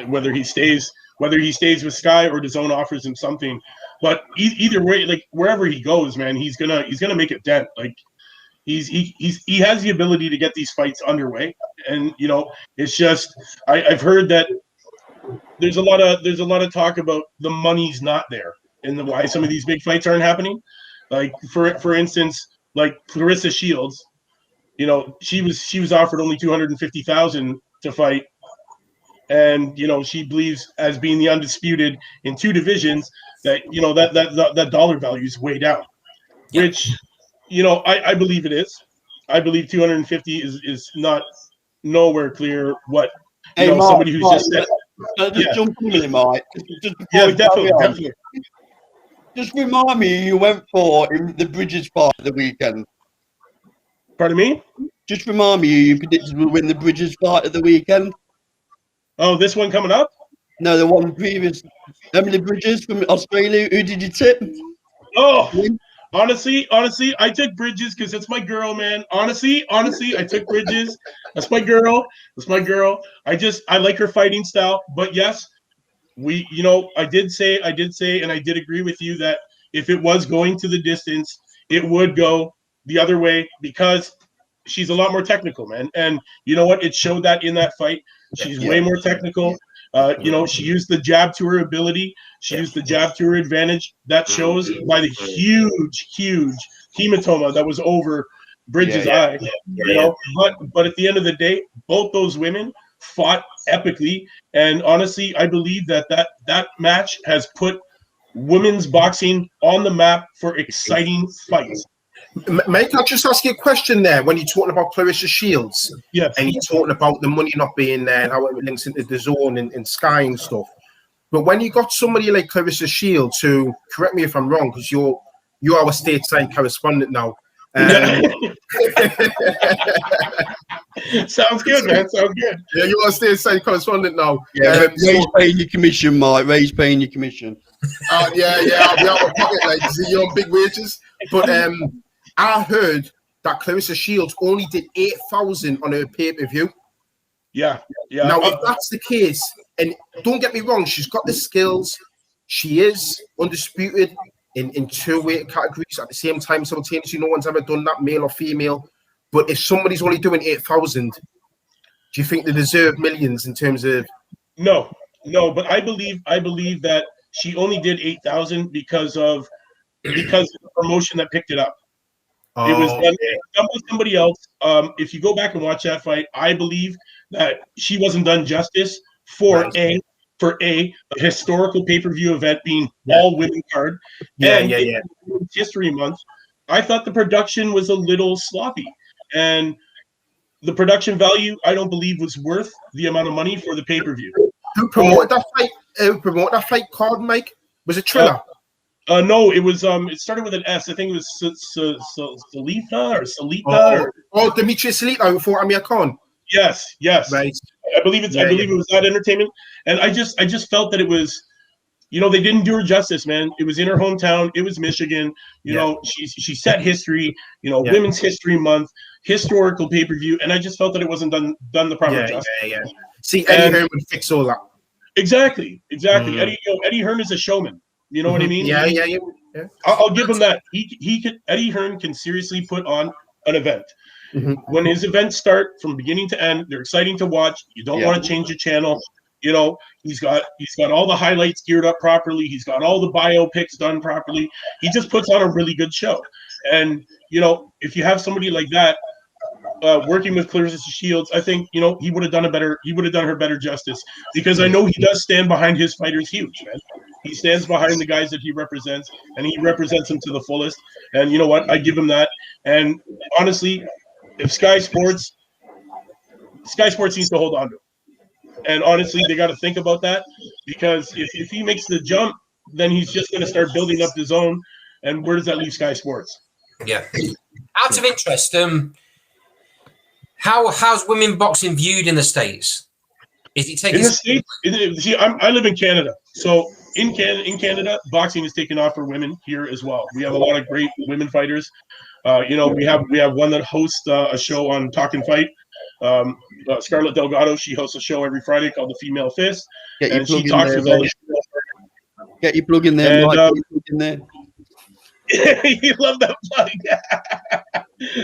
Whether he stays with Sky or DAZN offers him something, but either way, like wherever he goes, man, he's gonna make a dent. Like he has the ability to get these fights underway, and it's just I've heard that. There's a lot of talk about the money's not there and why some of these big fights aren't happening. Like for instance, like Clarissa Shields, she was offered only $250,000 to fight, and she believes as being the undisputed in two divisions that that dollar value is way down, which I believe it is. I believe 250 is not nowhere clear what Mark, somebody who's just said. Just jump in here, Mike. Definitely. Just remind me who you went for in the Bridges fight at the weekend. Pardon me? Just remind me who you predicted will win the Bridges fight at the weekend. Oh, this one coming up? No, the one previous. Emily Bridges from Australia. Who did you tip? Oh, honestly, I took Bridges because it's my girl, man. Honestly, I took Bridges. That's my girl. I like her fighting style. But yes, I did say, and I did agree with you that if it was going to the distance, it would go the other way because she's a lot more technical, man. And you know what? It showed that in that fight. She's way more technical. You know, she used the jab to her ability. She used the jab to her advantage. That shows by the huge hematoma that was over Bridges' eye. You know, but at the end of the day, both those women fought epically. And honestly, I believe that match has put women's boxing on the map for exciting fights. Mike, I'll just ask you a question there. When you're talking about Clarissa Shields, and you're talking about the money not being there and how it links into the zone and Sky and stuff. But when you got somebody like Clarissa Shields, who, correct me if I'm wrong, because you are a stateside correspondent now. Sounds good, man. Sounds good. Yeah, you are a stateside correspondent now. Yeah, Ray's paying your commission, Mike. Ray's paying your commission. Yeah, I'll be out of pocket, like, you're on big wages. But I heard that Clarissa Shields only did 8,000 on her pay-per-view. Yeah. Now, if that's the case, and don't get me wrong, she's got the skills. She is undisputed in two weight categories at the same time simultaneously. No one's ever done that, male or female. But if somebody's only doing 8,000, do you think they deserve millions in terms of? No. But I believe that she only did 8,000 because of the promotion that picked it up. It was done by somebody else. If you go back and watch that fight, I believe that she wasn't done justice for a historical pay-per-view event being all women card. History Month. I thought the production was a little sloppy, and the production value I don't believe was worth the amount of money for the pay-per-view. Who promoted that fight? Card, Mike? Was it Triller? No, it was. It started with an S. I think it was Salita. Demetrius Salita before Amir Khan. Yes. Right. I believe it was that entertainment, and I just felt that it was, you know, they didn't do her justice, man. It was in her hometown. It was Michigan. You know, she set history. You know, Women's History Month, historical pay-per-view, and I just felt that it wasn't done the proper justice. See, Eddie Hearn would fix all that. Exactly. Eddie Hearn is a showman. You know what I mean? Yeah. I'll give him that. Eddie Hearn can seriously put on an event. When his events start from beginning to end, they're exciting to watch. You don't want to change the channel. You know, he's got all the highlights geared up properly. He's got all the biopics done properly. He just puts on a really good show. And you know, if you have somebody like that working with Clarissa Shields, I think, you know, he would have done her better justice, because I know he does stand behind his fighters huge, man. He stands behind the guys that he represents, and he represents them to the fullest. And you know what? I give him that. And honestly, if Sky Sports needs to hold on to him. And honestly, they got to think about that, because if he makes the jump, then he's just going to start building up the zone. And where does that leave Sky Sports? Yeah. Out of interest, how's women boxing viewed in the States? Is it taking? In the States, see, I live in Canada, so in Canada, boxing is taking off for women here as well. We have a lot of great women fighters. You know, we have one that hosts a show on Talk and Fight. Scarlett Delgado, she hosts a show every Friday called The Female Fist, and she talks with all the. Get your plug in there, Mike. Get your plug in there. You love that plug.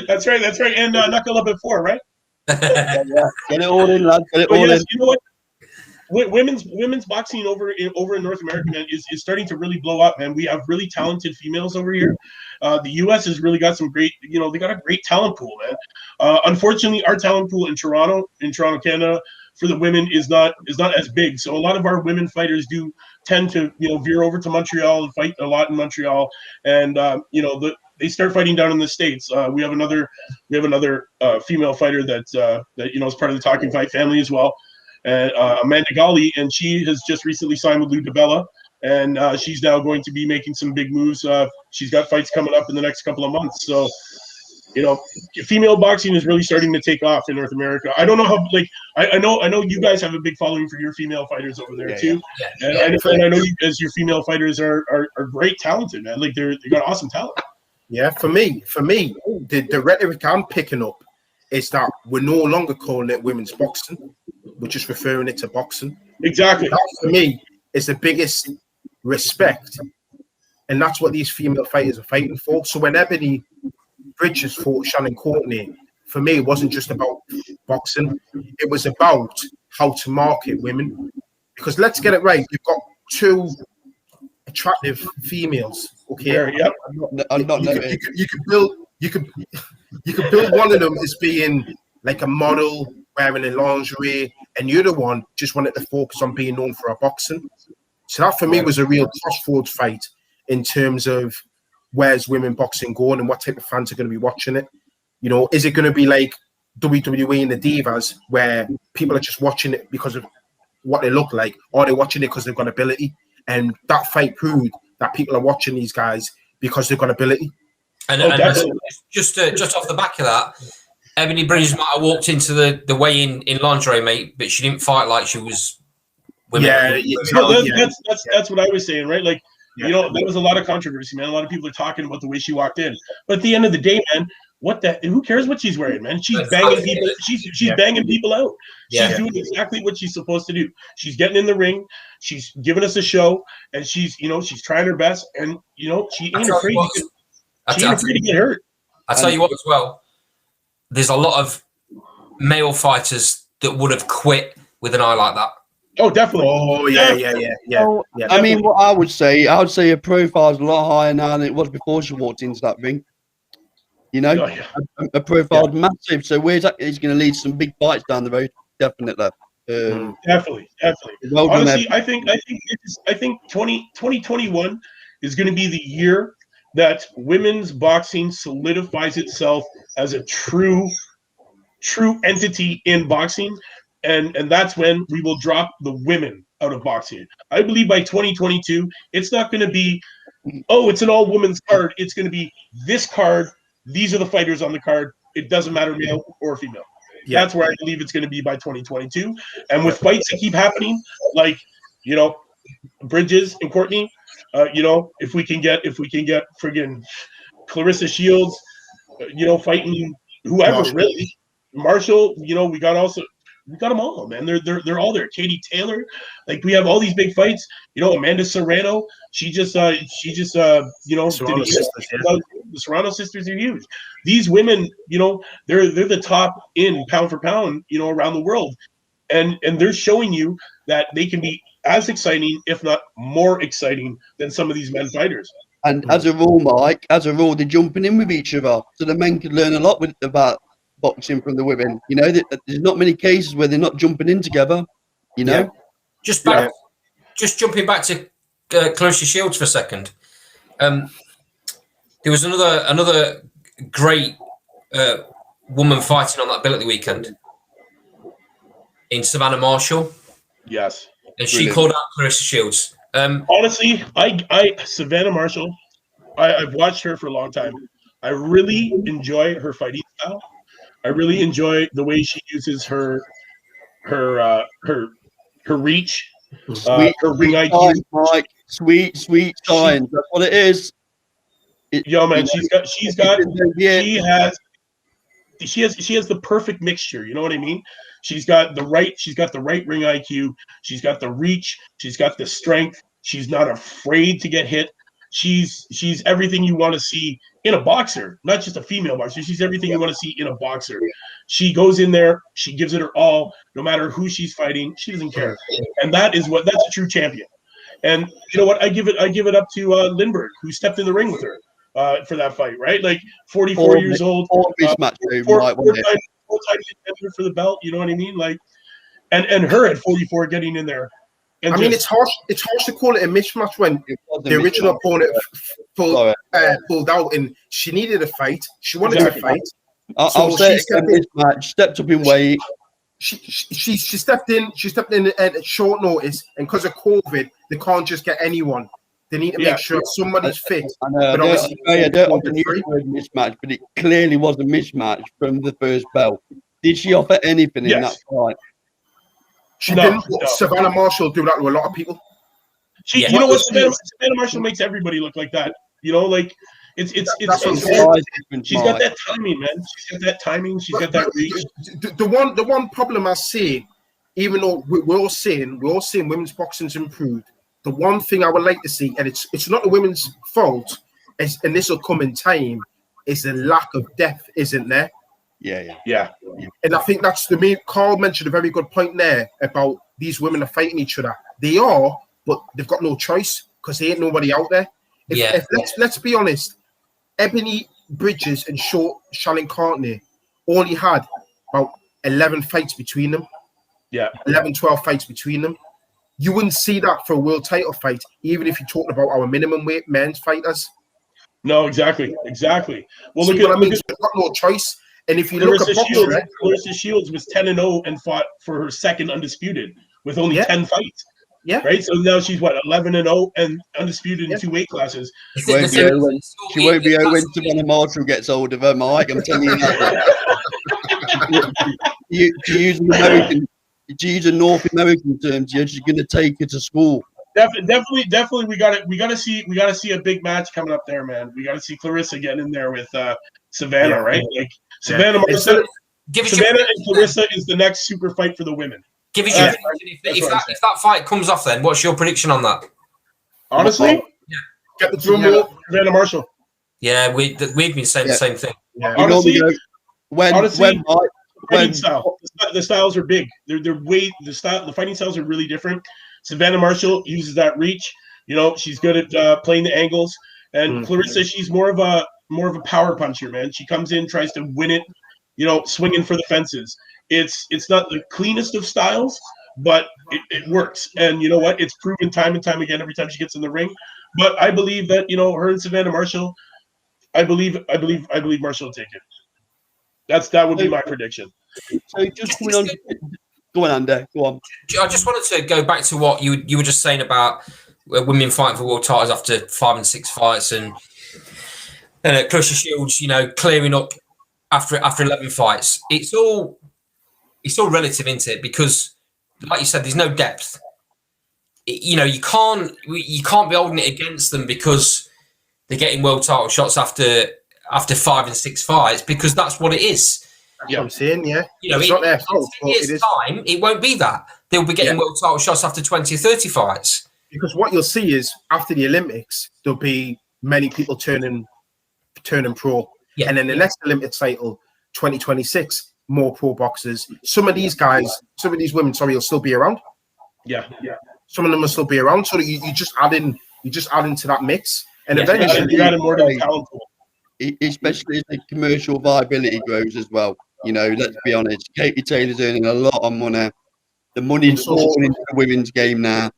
That's right. And Knuckle Up at 4, right? Get it all in, lad. Get it all in. You know what? Women's boxing over in North America, man, is starting to really blow up, man. We have really talented females over here. The U.S. has really got some great, you know, they got a great talent pool, man. Unfortunately, our talent pool in Toronto, Canada, for the women is not as big. So a lot of our women fighters do tend to, you know, veer over to Montreal and fight a lot in Montreal, and you know, they start fighting down in the States. We have another female fighter that you know is part of the Talking Fight family as well. And Amanda Gali, and she has just recently signed with Lou DiBella, and she's now going to be making some big moves. She's got fights coming up in the next couple of months. So, you know, female boxing is really starting to take off in North America. I don't know how, like, I know you guys have a big following for your female fighters over there too. And I know you, as your female fighters are great talented, man. Like they got awesome talent. Yeah, for me, the rhetoric I'm picking up is that we're no longer calling it women's boxing. We're just referring it to boxing. Exactly. That, for me, is the biggest respect and and that's what these female fighters are fighting for. So when Ebony Bridges fought Shannon Courtney, for me, it wasn't just about boxing. It was about how to market women. Because let's get it right, you've got two attractive females. Okay, Yep. You could build one of them as being like a model wearing a lingerie, and the other one just wanted to focus on being known for her boxing. So that for me was a real crossroads fight in terms of where's women boxing going and what type of fans are going to be watching it. You know, is it going to be like WWE and the Divas where people are just watching it because of what they look like, or they're watching it because they've got ability? And that fight proved that people are watching these guys because they've got ability. And just off the back of that, Ebony Bridges might have walked into the weigh-in in lingerie, mate, but she didn't fight like she was women. That's what I was saying, right? Like, you know, there was a lot of controversy, man. A lot of people are talking about the way she walked in. But at the end of the day, man, who cares what she's wearing, man? She's banging people. She's banging people out. She's doing exactly what she's supposed to do. She's getting in the ring. She's giving us a show, and she's trying her best. And she ain't afraid. She ain't afraid to get hurt. I tell you what, as well. There's a lot of male fighters that would have quit with an eye like that. Oh, definitely. Oh, yeah. I mean, what I would say her profile is a lot higher now than it was before she walked into that ring. You know, her profile is massive. So where's that? It's going to lead to some big fights down the road. Definitely. Definitely. Well, honestly, I think 2021 is going to be the year that women's boxing solidifies itself as a true entity in boxing. And that's when we will drop the women out of boxing. I believe by 2022, it's not going to be, it's an all women's card. It's going to be this card. These are the fighters on the card. It doesn't matter male or female. Yeah. That's where I believe it's going to be by 2022. And with fights that keep happening, like, Bridges and Courtney, if we can get friggin' Clarissa Shields, fighting whoever, Marshall. Really. Marshall, we got them all, man. They're all there. Katie Taylor, like, we have all these big fights. Amanda Serrano, she just the Serrano sisters are huge. These women, they're the top in pound for pound, around the world, and they're showing you that they can be as exciting, if not more exciting, than some of these men fighters. And as a rule, Mike, they're jumping in with each other, so the men could learn a lot about boxing from the women. There's not many cases where they're not jumping in together. Just jumping back to Clarissa Shields for a second. There was another great woman fighting on that bill at the weekend in Savannah Marshall. Yes, and she called out Clarissa Shields. Honestly, I Savannah Marshall, I've watched her for a long time. I really enjoy her fighting style. I really enjoy the way she uses her reach, her ring IQ. Mike, sweet signs. That's what it is. She has the perfect mixture. You know what I mean? She's got the right ring IQ. She's got the reach. She's got the strength. She's not afraid to get hit. She's everything you want to see in a boxer, not just a female boxer. She's everything you want to see in a boxer. She goes in there, she gives it her all, no matter who she's fighting. She doesn't care, and that's a true champion. And you know what? I give it up to Lindbergh, who stepped in the ring with her for that fight. Right, like 44 years old, four-time contender for the belt. You know what I mean? Like, and her at 44 getting in there. I mean, it's harsh to call it a mismatch when the original opponent pulled out, and she needed a fight. She wanted to fight. I'll say it's a mismatch. Stepped up in weight. She stepped in. She stepped in at short notice, and because of COVID, they can't just get anyone. They need to make sure somebody's fit. I know. I don't want to use the word mismatch, but it clearly was a mismatch from the first belt. Did she offer anything in that fight? She didn't. Savannah Marshall do that to a lot of people. You know what? Savannah Marshall makes everybody look like that. Like it's she's got that timing, man. She's got that timing. She's got that reach. The one problem I see, even though we're all seeing women's boxing's improved, the one thing I would like to see, and it's not the women's fault, and this will come in time, is the lack of depth, isn't there? Yeah. And I think that's the main. Carl mentioned a very good point there about these women are fighting each other. They are, but they've got no choice because there ain't nobody out there. Let's be honest, Ebony Bridges and Shannon Cartney only had about 11 fights between them. Yeah. 11, 12 fights between them. You wouldn't see that for a world title fight, even if you're talking about our minimum weight men's fighters. No, exactly. Well, They've got no choice. And if you look at boxing, Clarissa Shields was 10-0 and fought for her second undisputed with only 10 fights. Yeah. Right. So now she's 11-0 and undisputed in 2 weight classes. She won't be over when Savannah Marshall gets hold of her, Mike. I'm telling you that. To use a North American term, she's going to take her to school. Definitely. We got to see a big match coming up there, man. We got to see Clarissa getting in there with Savannah, right? Like Savannah and Clarissa is the next super fight for the women. Give us your prediction. If that fight comes off, then what's your prediction on that? Honestly, get the drum roll, Savannah Marshall. Yeah, we've been saying the same thing. Yeah. Honestly, when style. The styles are big. The fighting styles are really different. Savannah Marshall uses that reach. You know, she's good at playing the angles. And Clarissa, she's more of a power puncher, man. She comes in, tries to win it, you know, swinging for the fences. It's not the cleanest of styles, but it works. And you know what? It's proven time and time again every time she gets in the ring. But I believe that, you know, her and Savannah Marshall, I believe Marshall will take it. That would be my prediction. So just coming on, go on, Andy. Go on. I just wanted to go back to what you were just saying about women fighting for world titles after 5 and 6 fights, and Clarissa Shields, you know, clearing up after 11 fights. It's all relative, isn't it? Because, like you said, there's no depth. You know, you can't be holding it against them because they're getting world title shots after 5 and 6 fights, because that's what it is. That's what I'm saying, yeah. You know, it's not their fault, in 10 years' time, it won't be that. They'll be getting world title shots after 20 or 30 fights. Because what you'll see is, after the Olympics, there'll be many people turning pro. Yeah. And then the next Olympic title, 2026, more pro boxers. Some of these women, will still be around. Yeah. Some of them will still be around. So you just add into that mix. And eventually you add more to the talent pool. Especially as the commercial viability grows as well. You know, let's be honest, Katie Taylor's earning a lot of money. The money's pouring into the women's game now.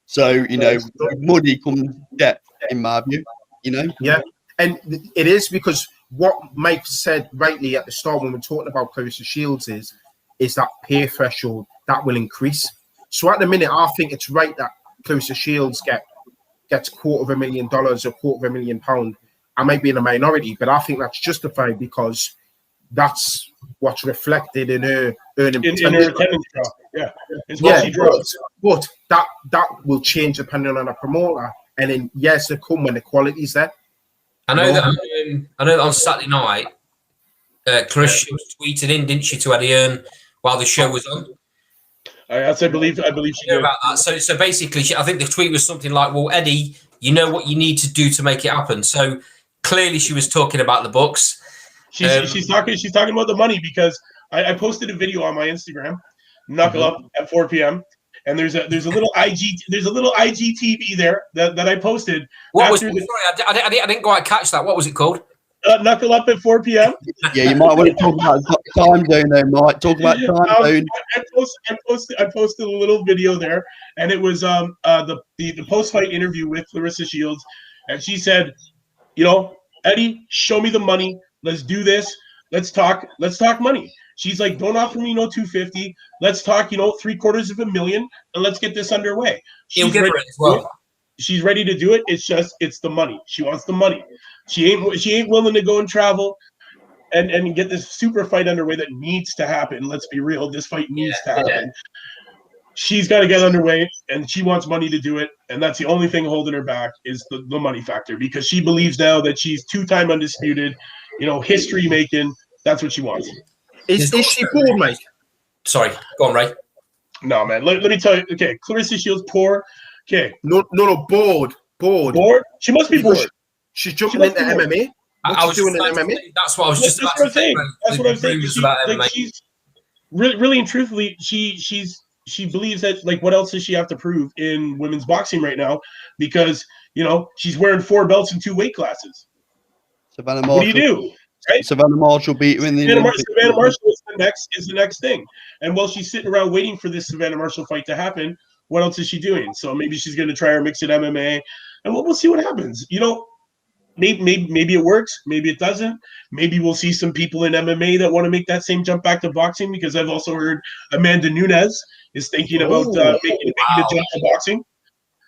So, you know, with money comes depth, in my view, you know? Yeah, and it is, because what Mike said rightly at the start when we're talking about Clarissa Shields is that pay threshold that will increase. So at the minute, I think it's right that Clarissa Shields gets $250,000 or £250,000. I might be in a minority, but I think that's justified because that's what's reflected in her earning in her attendance drop. Yeah, it's what she draws. But that will change depending on a promoter, and then yes, it come when the quality's there. I know that on Saturday night, Clarissa tweeted in, didn't she, to Eddie Hearn while the show was on? I believe she did. About that. So basically, I think the tweet was something like, "Well, Eddie, you know what you need to do to make it happen." So clearly, she was talking about the books. She's talking about the money, because I posted a video on my Instagram, Knuckle Up at 4 p.m. and there's a little IGTV there that I posted. Sorry, I didn't quite catch that. What was it called? Knuckle Up at 4 p.m. Yeah, you might want to talk about time zone there, Mike. Talk about time zone. I posted a little video there, and it was the post-fight interview with Clarissa Shields, and she said, you know, Eddie, show me the money. Let's do this. Let's talk money. She's like, don't offer me no 250. Let's talk, you know, $750,000, and let's get this underway. She'll give her it as well. She's ready to do it. It's the money. She wants the money. She ain't willing to go and travel and get this super fight underway that needs to happen. Let's be real. This fight needs to happen. Yeah. She's got to get underway, and she wants money to do it. And that's the only thing holding her back is the money factor, because she believes now that she's 2-time undisputed, you know, history making. That's what she wants. Is she poor, Mike? Sorry, go on, Ray. No, man. Let me tell you. Okay, Clarissa Shields poor. Okay. No, bored. Bored? She must be bored. She's jumping into MMA. What's she doing in MMA? That's what I was just about to say. That's what I'm saying. MMA. She's really and truthfully, she believes that, like, what else does she have to prove in women's boxing right now? Because, you know, she's wearing 4 belts in 2 weight classes. Savannah Marshall. What do you do? Right? Savannah Marshall beat her in the Savannah Marshall is the next thing. And while she's sitting around waiting for this Savannah Marshall fight to happen, what else is she doing? So maybe she's going to try her mix at MMA, and we'll see what happens. You know, maybe it works, maybe it doesn't. Maybe we'll see some people in MMA that want to make that same jump back to boxing, because I've also heard Amanda Nunes is thinking about making a jump to boxing.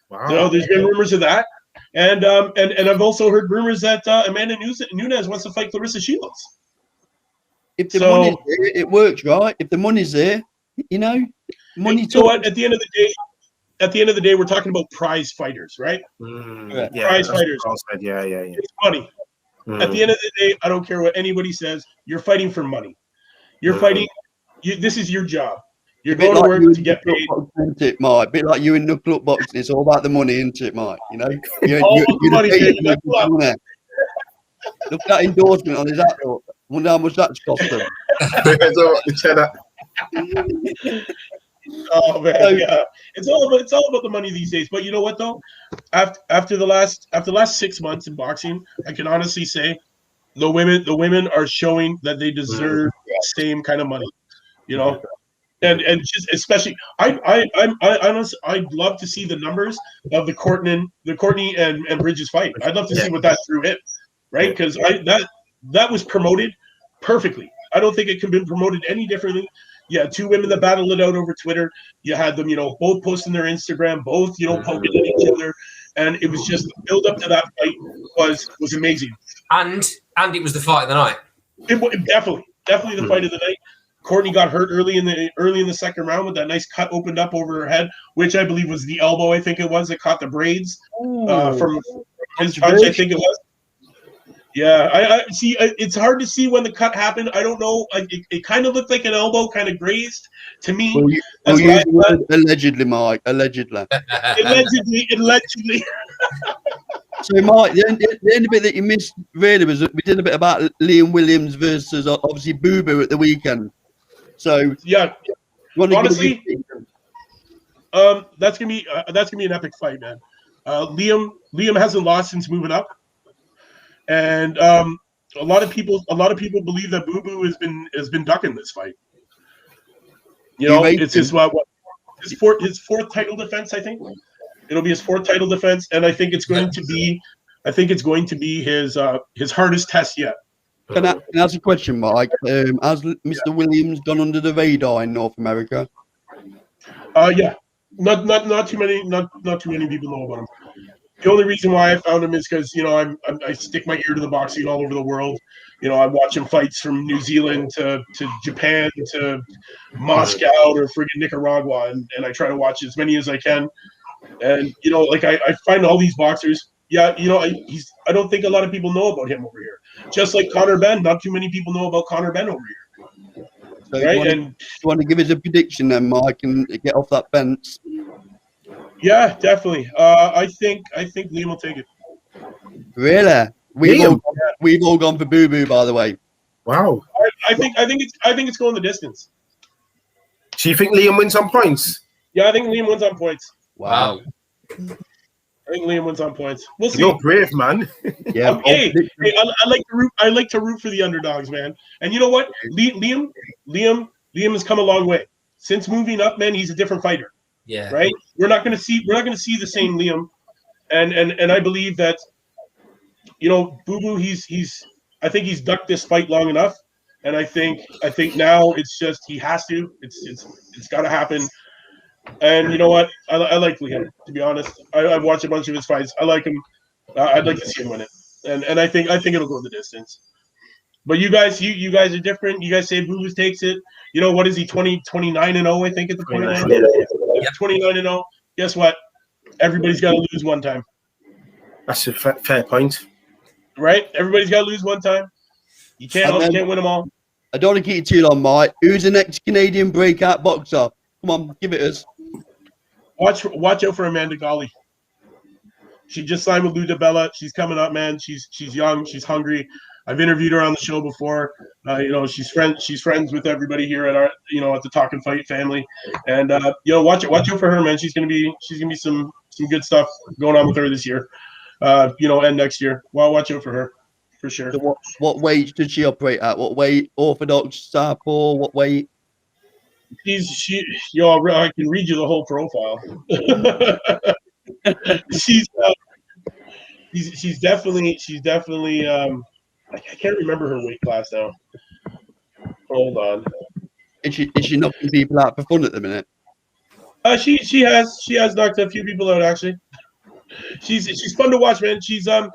Wow. So there's been rumors of that. And I've also heard rumors that Amanda Nunes wants to fight Clarissa Shields. If the money's there, it works, right? If the money's there, you know, money. So what? At the end of the day, we're talking about prize fighters, right? Prize fighters. Yeah. It's money. At the end of the day, I don't care what anybody says. You're fighting for money. You're fighting. This is your job. You're going to work to get paid. It, Mike. A bit like you in knuckle up boxing. It's all about the money, isn't it, Mike? You know, you're the money. Look at that endorsement on his hat. Wonder how much that's cost him. Oh man, yeah. It's all about the money these days. But you know what though? After the last 6 months in boxing, I can honestly say the women are showing that they deserve the same kind of money. You know? And just especially I'd love to see the numbers of the Courtney and Bridges fight. I'd love to see what that threw in, right? Because that was promoted perfectly. I don't think it could have been promoted any differently. You had 2 women that battled it out over Twitter. You had them, you know, both posting their Instagram, both, you know, poking at each other, and it was just the build up to that fight was amazing. And it was the fight of the night. It definitely the fight of the night. Courtney got hurt early in the second round with that nice cut opened up over her head, which I believe was the elbow. I think it was that caught the braids from his punch. I think it was. Yeah, I see. It's hard to see when the cut happened. I don't know. It kind of looked like an elbow, kind of grazed to me. Allegedly, Mike. Allegedly. Allegedly. So, Mike, the only bit that you missed really was that we did a bit about Liam Williams versus obviously Boo Boo at the weekend. So yeah, honestly, that's gonna be an epic fight, man. Liam hasn't lost since moving up. And a lot of people believe that Boo Boo has been ducking this fight. You know, it's his fourth title defense. I think it'll be his 4th title defense, and I think it's going to be his hardest test yet. Can I ask a question, Mike? Has Mr. Williams gone under the radar in North America? Yeah, not too many people know about him. The only reason why I found him is because, you know, I stick my ear to the boxing all over the world. You know, I'm watching fights from New Zealand to Japan to Moscow or friggin' Nicaragua, and I try to watch as many as I can. And, you know, like I find all these boxers, yeah, you know, I don't think a lot of people know about him over here. Just like Conor Benn, not too many people know about Conor Benn over here. So right? You want to give us a prediction then, Mike, and get off that fence? Yeah, definitely. I think Liam will take it. Really? We've all gone for Boo Boo, by the way. Wow. I think it's going the distance. So you think Liam wins on points? Yeah, I think Liam wins on points. Wow. I think Liam wins on points. We'll see. You're brave, man. Yeah. Hey, I like to root for the underdogs, man. And you know what? Liam has come a long way since moving up. Man, he's a different fighter. Yeah. Right. We're not going to see the same Liam, and I believe that, you know, Boo Boo, I think he's ducked this fight long enough, and I think now it's just he has to. It's got to happen. And you know what? I like Liam, to be honest. I've watched a bunch of his fights. I like him. I'd like to see him win it, and I think it'll go the distance. But you guys are different. You guys say Boo Boo takes it. You know, what is he, 29-0, I think, at the point. Yeah, 29-0. Guess what? Everybody's got to lose one time. That's a fair point. Right? Everybody's got to lose one time. You can't win them all. I don't want to keep you too long, Mike. Who's the next Canadian breakout boxer? Come on, give it us. watch out for Amanda Golly. She just signed with Lou DiBella. She's coming up, man. She's young. She's hungry. I've interviewed her on the show before. She's friends with everybody here at our at the Talk and Fight family. And watch out for her, man. She's gonna be some good stuff going on with her this year. And next year. Well, watch out for her for sure. So what weight does she operate at? What weight? Orthodox, southpaw? What weight? I can read you the whole profile. she's definitely I can't remember her weight class now. Hold on. Is she knocking people out for fun at the minute? She has knocked a few people out actually. She's fun to watch, man. She's a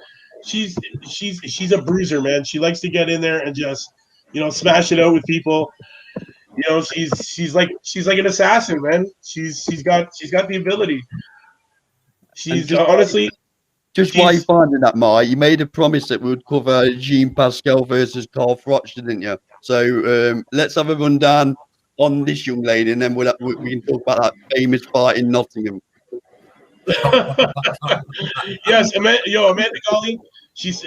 bruiser, man. She likes to get in there and just smash it out with people. She's like an assassin, man. She's got the ability. She's honestly. Just while you're finding that, Mike, you made a promise that we would cover Jean Pascal versus Carl Froch, didn't you? So let's have a rundown on this young lady, and then we can talk about that famous fight in Nottingham. Yes, Amanda Golly. She's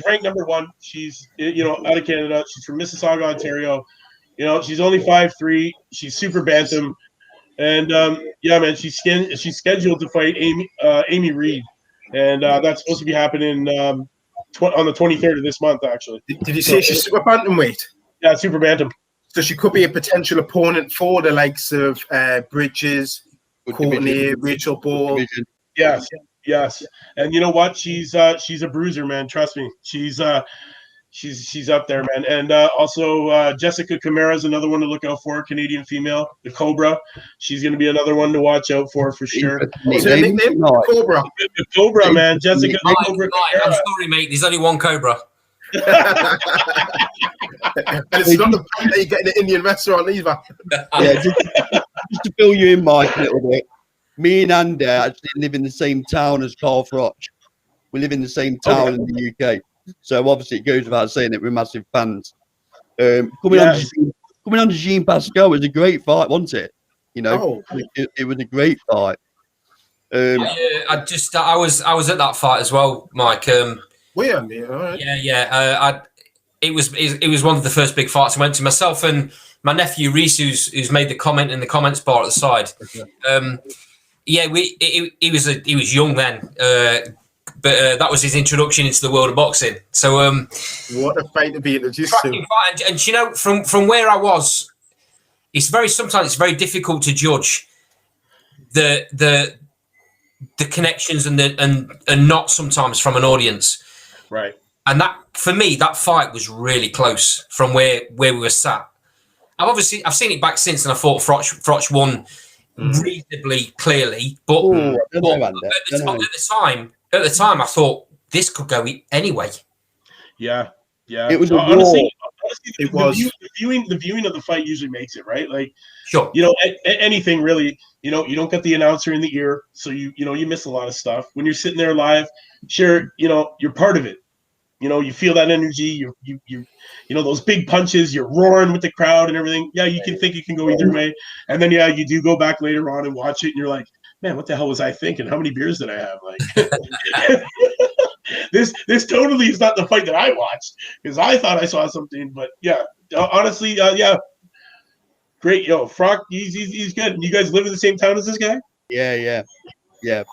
ranked number 1. She's out of Canada. She's from Mississauga, Ontario. She's only 5'3". She's super bantam. And man, she's scheduled to fight Amy Reed, and that's supposed to be happening on the 23rd of this month. Actually, did you say she's super bantamweight? Yeah, super bantam. So she could be a potential opponent for the likes of Bridges, Courtney, Rachel Ball. Yes, and you know what? She's a bruiser, man. Trust me, she's up there, man. And also Jessica Camara is another one to look out for, Canadian female, the Cobra. She's going to be another one to watch out for sure. What's her nickname? Cobra. The Cobra, man. Jessica the Cobra. I'm sorry, mate. There's only one Cobra. And it's not the fact that you get in an Indian restaurant either. Yeah, just to fill you in, Mike, a little bit. Me and Andy actually live in the same town as Carl Froch. We live in the same town in the UK. So obviously it goes without saying that we're massive fans. Coming on to Jean Pascal was a great fight, wasn't it? It was a great fight. I was at that fight as well, Mike. All right. It was one of the first big fights I went to. Myself and my nephew Reese, who's made the comment in the comments bar at the side. He was young then. But that was his introduction into the world of boxing. So, what a fight to be introduced to! And from where I was, sometimes it's very difficult to judge the connections and not sometimes from an audience, right? And that for me, that fight was really close from where we were sat. I've seen it back since, and I thought Froch won reasonably clearly, but at the time, I thought this could go anyway. Yeah. It was honestly, the viewing of the fight usually makes it, right. Like, sure, anything really. You don't get the announcer in the ear, so you miss a lot of stuff when you're sitting there live. Sure, you're part of it. You feel that energy. You those big punches. You're roaring with the crowd and everything. Yeah, you can think it can go either way, and then you do go back later on and watch it, and you're like, man, what the hell was I thinking? How many beers did I have? Like, this totally is not the fight that I watched because I thought I saw something. But yeah, honestly, great. Froch, he's good. You guys live in the same town as this guy? Yeah.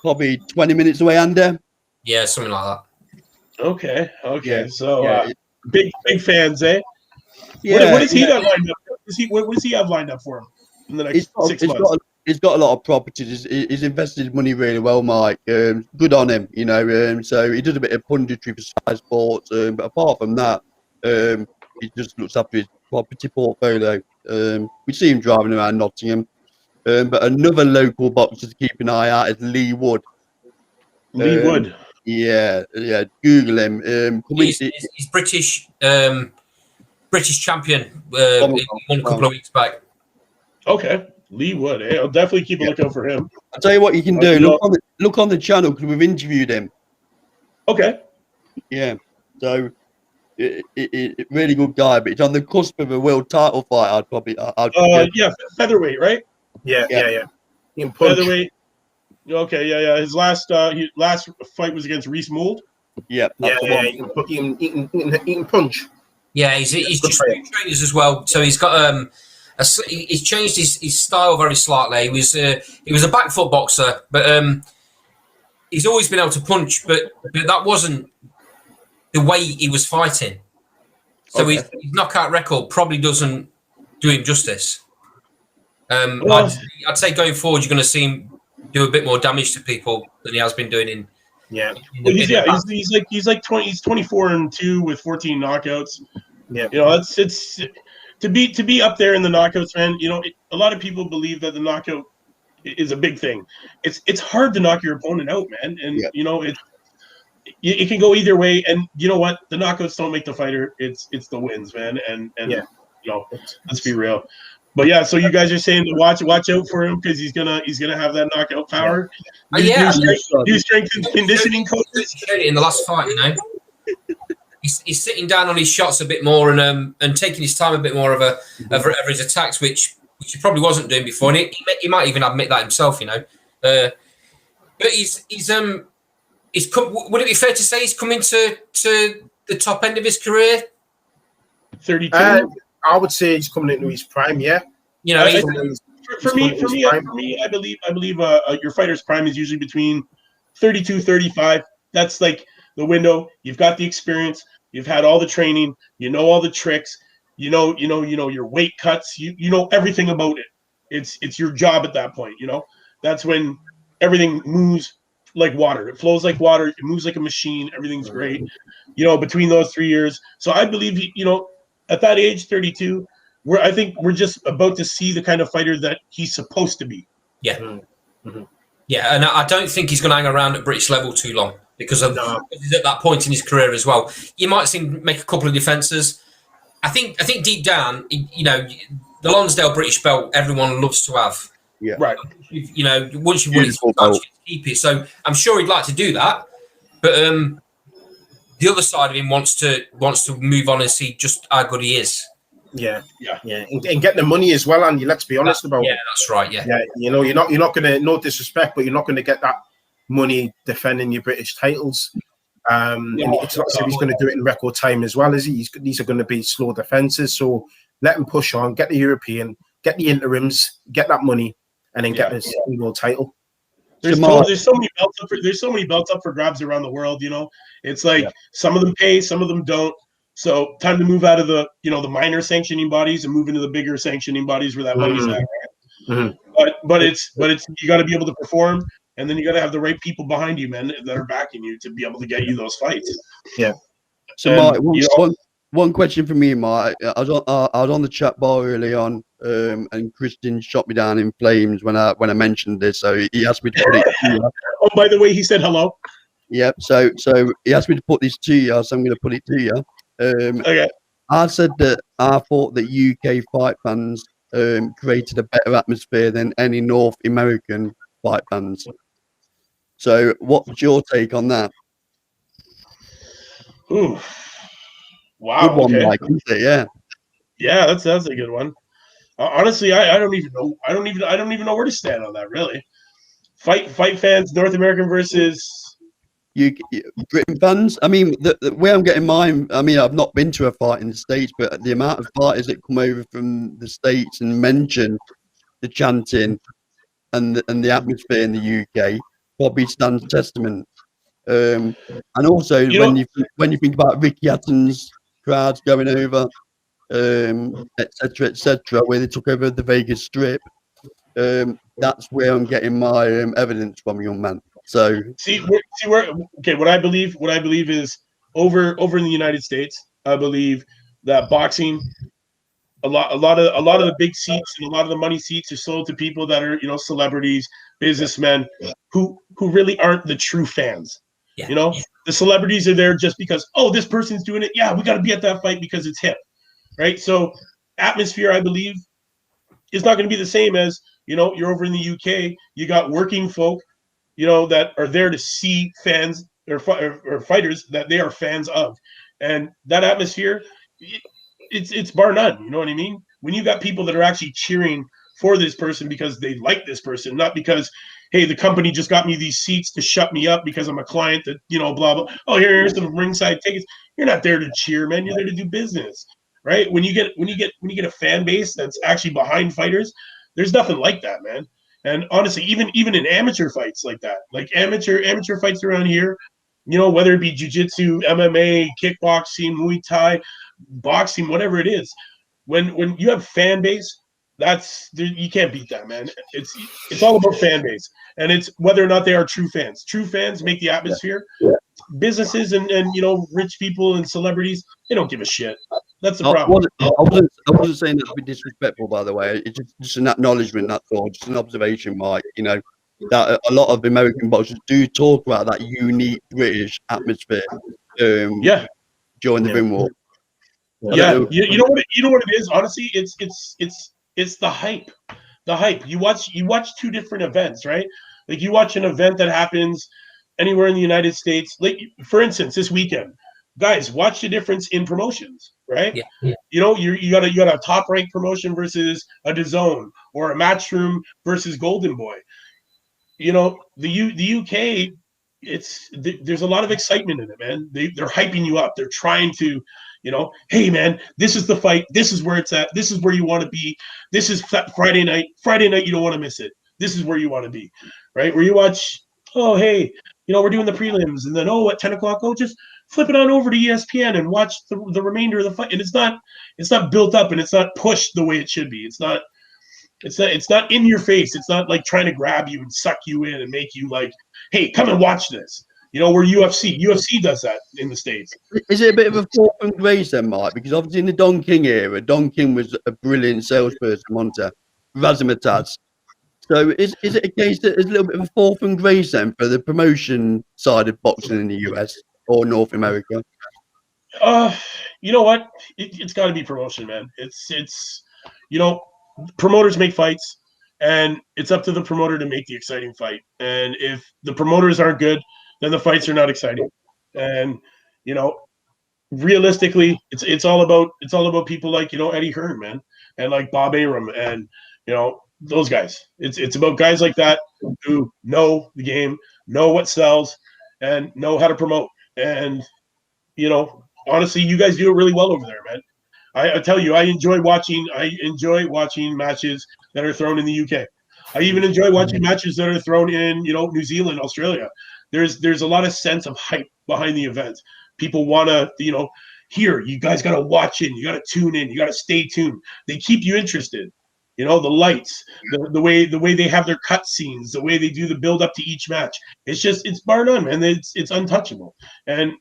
Probably 20 minutes away, Andy. Yeah, something like that. Okay. Yeah. So big fans, eh? Yeah. What does he have lined up? What does he have lined up for him in the next 6 months? He's got a lot of properties. He's invested his money really well, Mike. Good on him, So he does a bit of punditry for Sky Sports, but apart from that, he just looks after his property portfolio. We see him driving around Nottingham. But another local boxer to keep an eye out is Lee Wood. Lee Wood. Yeah. Google him. He's British champion. Won a couple of weeks back. Okay. Lee Wood, I'll definitely keep a lookout for him. I'll tell you what you can do. Look on the channel because we've interviewed him. Okay. Yeah. So, really good guy, but he's on the cusp of a world title fight. I'd featherweight, right? Yeah. By the way, okay, yeah. His last last fight was against Reese Mould. Yeah, eating punch. Yeah, he's just new trainers as well. So he's got he's changed his style very slightly. He was a back foot boxer, but he's always been able to punch, but that wasn't the way he was fighting. So his knockout record probably doesn't do him justice. I'd say going forward, you're going to see him do a bit more damage to people than he has been doing in. Yeah, he's like 24-2 with 14 knockouts. Yeah, you know, it's to be up there in the knockouts, man. You know, a lot of people believe that the knockout is a big thing. It's hard to knock your opponent out, man, and you know it can go either way. And you know what? The knockouts don't make the fighter. It's the wins, man. And you know, let's be real. But yeah, so you guys are saying to watch out for him because he's gonna have that knockout power. New strength and conditioning coaches in the last fight, you know. He's sitting down on his shots a bit more and taking his time a bit more of his attacks, which he probably wasn't doing before. And he might even admit that himself, you know. But he's come. Would it be fair to say he's coming to the top end of his career? 32. I would say he's coming into his prime. Yeah, you know. For me, I believe your fighter's prime is usually between 32, 35. That's like the window. You've got the experience. You've had all the training. You know all the tricks. You know your weight cuts. You know everything about it. It's your job at that point. You know that's when everything moves like water. It flows like water. It moves like a machine. Everything's great. You know, between those 3 years. So I believe at that age, 32, I think we're just about to see the kind of fighter that he's supposed to be. Yeah. Mm-hmm. Yeah, and I don't think he's going to hang around at British level too long because he's at that point in his career as well. You might see him make a couple of defences. I think deep down, the Lonsdale British belt, everyone loves to have. Yeah. Right. Once you've won it, you keep it. So I'm sure he'd like to do that, but the other side of him wants to move on and see just how good he is. Yeah, and get the money as well. And let's be honest about it. Yeah, that's right. Yeah, you're not going to, no disrespect, but you're not going to get that money defending your British titles. And it's not as if he's going to do it in record time as well, is he? These are going to be slow defenses. So let him push on, get the European, get the interims, get that money, and then get this world title. There's so many belts up for grabs around the world. You know, it's like some of them pay, some of them don't. So time to move out of the the minor sanctioning bodies and move into the bigger sanctioning bodies where that money's at. But it's you got to be able to perform, and then you got to have the right people behind you, man, that are backing you to be able to get you those fights. Yeah. So, Mike, one question for me, Mike. I was on the chat bar early on, and Christian shot me down in flames when I mentioned this. So he asked me to put it to you. Oh, by the way, he said hello. Yep. So he asked me to put this to you, so I'm going to put it to you. Okay. I said that I thought that UK fight fans created a better atmosphere than any North American fight fans. So what's your take on that? Ooh. Wow. Good one, okay. Mike, isn't it? Yeah. Yeah, that's a good one. Honestly, I don't even know. I don't even know where to stand on that. Really, fight fans, North American versus Britain fans. I mean, the way I'm getting mine. I mean, I've not been to a fight in the States, but the amount of fighters that come over from the States and mention the chanting and the atmosphere in the UK probably stands testament. And also when you think about Ricky Hatton's crowds going over, etc., where they took over the Vegas Strip, that's where I'm getting my evidence from, young man. So what I believe is over in the United States, I believe that boxing, a lot of the big seats and a lot of the money seats are sold to people that are celebrities, businessmen who really aren't the true fans. Yeah. The celebrities are there just because, this person's doing it. Yeah, we got to be at that fight because it's hip, right? So atmosphere, I believe, is not going to be the same as, you're over in the UK. You got working folk, that are there to see fans or fighters that they are fans of. And that atmosphere, it's bar none. You know what I mean? When you got people that are actually cheering for this person because they like this person, not because, hey, the company just got me these seats to shut me up because I'm a client that, blah, blah. Oh, here's some ringside tickets. You're not there to cheer, man. You're there to do business, right? When you get a fan base that's actually behind fighters, there's nothing like that, man. And honestly, even in amateur fights like that, like amateur fights around here, whether it be jiu-jitsu, MMA, kickboxing, Muay Thai, boxing, whatever it is, when you have fan base, you can't beat that, man. It's all about fan base, and it's whether or not they are true fans. True fans make the atmosphere. Yeah. Businesses and rich people and celebrities, they don't give a shit. That's the problem. I wasn't saying that to be disrespectful, by the way. It's just an acknowledgement, that's all. Just an observation, Mike. That a lot of American boxers do talk about that unique British atmosphere. During the ring war. Yeah, you know what it is. Honestly, it's the hype. The hype. You watch two different events, right? Like you watch an event that happens anywhere in the United States. Like for instance, this weekend, guys, watch the difference in promotions, right? Yeah. You got a top ranked promotion versus a DAZN or a Matchroom versus Golden Boy. The UK, there's a lot of excitement in it, man. They're hyping you up. They're trying to, hey man, this is the fight. This is where it's at. This is where you want to be. This is Friday night. Friday night, you don't want to miss it. This is where you want to be, right? Where you watch, oh hey, we're doing the prelims, and then at 10 o'clock, just flip it on over to ESPN and watch the remainder of the fight. And it's not built up and it's not pushed the way it should be. It's not in your face. It's not like trying to grab you and suck you in and make you like, hey, come and watch this. Where UFC does that in the States. Is it a bit of a fall from grace then, Mike? Because obviously in the Don King era, Don King was a brilliant salesperson, wasn't he? Razzmatazz. So is it a case that there's a little bit of a fall from grace then for the promotion side of boxing in the US or North America? You know what? It's got to be promotion, man. It's promoters make fights, and it's up to the promoter to make the exciting fight. And if the promoters aren't good, then the fights are not exciting. And realistically, it's all about people like Eddie Hearn, man, and like Bob Arum, and those guys. It's about guys like that who know the game, know what sells, and know how to promote. And honestly, you guys do it really well over there, man. I tell you, I enjoy watching matches that are thrown in the UK. I even enjoy watching matches that are thrown in, New Zealand, Australia. There's a lot of sense of hype behind the event. People want to, here, you guys got to watch in, you got to tune in, you got to stay tuned. They keep you interested. The lights, the way they have their cut scenes, the way they do the build up to each match. It's bar none, man. It's untouchable. And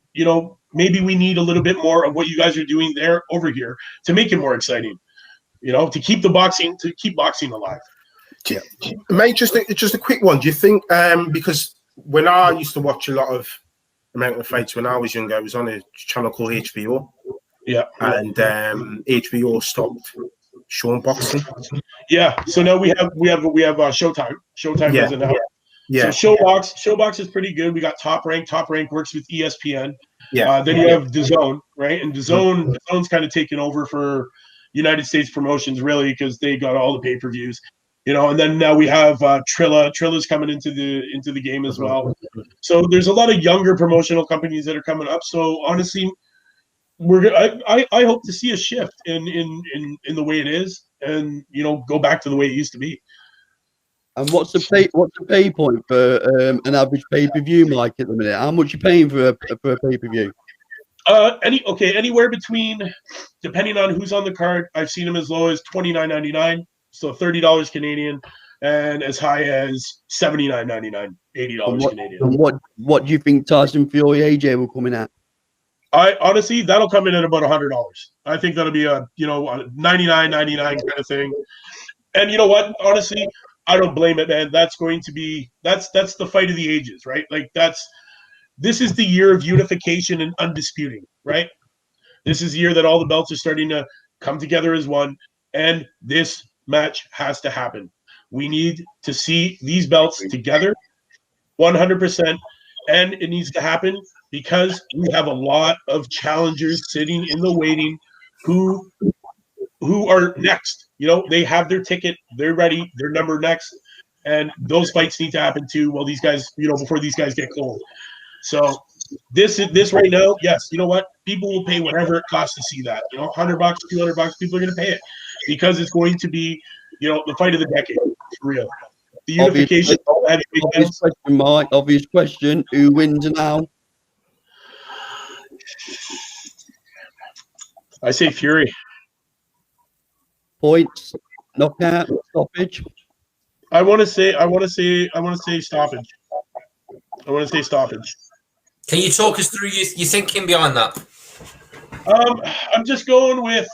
maybe we need a little bit more of what you guys are doing over here to make it more exciting. To keep boxing alive. Yeah. Mate, just a quick one. Do you think because when I used to watch a lot of American fights when I was younger, I was on a channel called HBO. Yeah. And HBO stopped showing boxing. Yeah. So now we have Showtime. Showtime doesn't have. Yeah. So Showbox is pretty good. We got Top Rank. Top Rank works with ESPN. Yeah. Then you have DAZN, right? And DAZN's kind of taken over for United States promotions, really, because they got all the pay-per-views. And then now we have Trilla. Trilla's coming into the game as well. So there's a lot of younger promotional companies that are coming up. So honestly, I hope to see a shift in the way it is, and go back to the way it used to be. And what's the pay point for an average pay-per-view, Mike, at the minute? How much are you paying for a pay-per-view? Anywhere between, depending on who's on the card, I've seen them as low as $29.99, so $30 Canadian, and as high as $79.99, $80 Canadian. And what do you think Tyson Fury AJ will come in at? I honestly, that'll come in at about $100. I think that'll be a $99.99 kind of thing. And you know what? Honestly, I don't blame it, man. That's the fight of the ages, right? Like this is the year of unification and undisputing, right? This is the year that all the belts are starting to come together as one, and this match has to happen. We need to see these belts together 100%, and it needs to happen because we have a lot of challengers sitting in the waiting who who are next. You know, they have their ticket, they're ready, their number next, and those fights need to happen too. While these guys, you know, before these guys get cold. So this right now, yes, you know what? People will pay whatever it costs to see that. You know, $100, $200, people are going to pay it because it's going to be, you know, the fight of the decade for real. The unification. Obvious question, Mike. Obvious question. Who wins now? I say Fury. Points, knockout, stoppage. I want to say stoppage. I want to say stoppage. Can you talk us through your thinking behind that? I'm just going with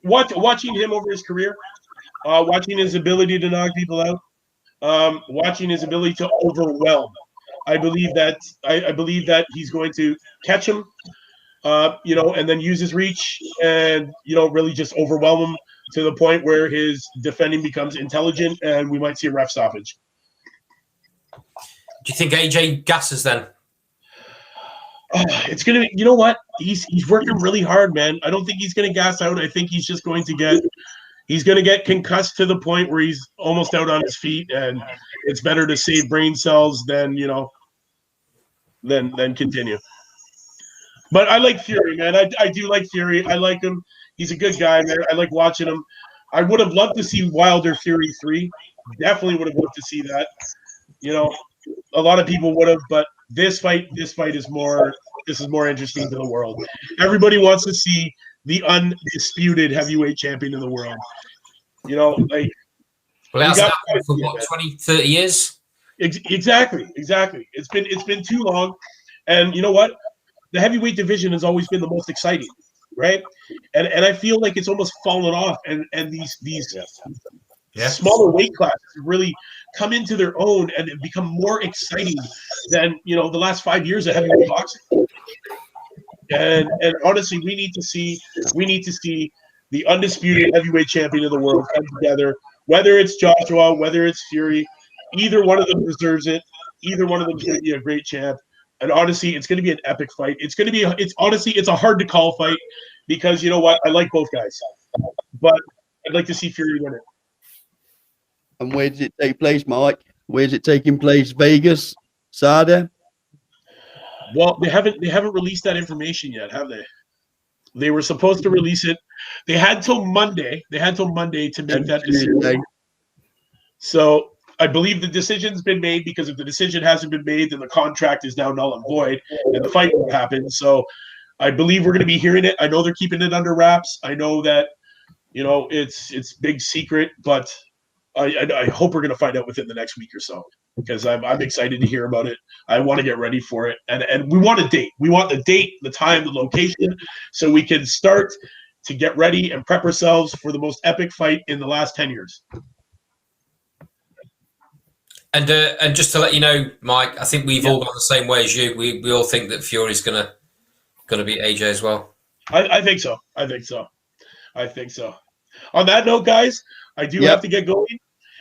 watching him over his career, watching his ability to knock people out, watching his ability to overwhelm. I believe that he's going to catch him, you know, and then use his reach and, you know, really just overwhelm him to the point where his defending becomes intelligent and we might see a ref stoppage. Do you think AJ gasses then? It's gonna be, you know what? He's working really hard, man. I don't think he's gonna gas out. I think he's just going to get concussed to the point where he's almost out on his feet, and it's better to save brain cells than, you know, than continue. But I like Fury, man. I do like Fury. I like him. He's a good guy, man. I like watching him. I would have loved to see Wilder Fury 3. Definitely would have loved to see that. You know, a lot of people would have, but this fight is more interesting to the world. Everybody wants to see the undisputed heavyweight champion in the world. You know, like, well, that's happened for what, 20, 30 years? Exactly. It's been too long. And you know what? The heavyweight division has always been the most exciting, right? And I feel like it's almost fallen off, and these smaller weight classes really come into their own and become more exciting than, you know, the last 5 years of heavyweight boxing. And honestly, we need to see the undisputed heavyweight champion of the world come together. Whether it's Joshua, whether it's Fury, either one of them deserves it. Either one of them is going to be a great champ. And honestly, it's going to be an epic fight. It's a hard to call fight because, you know what? I like both guys, but I'd like to see Fury win it. And where does it take place, Mike? Where's it taking place? Vegas? Sada? Well, they haven't released that information yet, have they? They were supposed to release it. They had till Monday. To make that decision. So I believe the decision's been made, because if the decision hasn't been made, then the contract is now null and void, and the fight won't happen. So I believe we're going to be hearing it. I know they're keeping it under wraps. I know that, you know, it's big secret, but I hope we're going to find out within the next week or so, because I'm excited to hear about it. I want to get ready for it, and we want a date. We want the date, the time, the location, so we can start to get ready and prep ourselves for the most epic fight in the last 10 years. And just to let you know, Mike, I think we've all gone the same way as you. We all think that Fury's gonna beat AJ as well. I think so. On that note, guys, I do have to get going.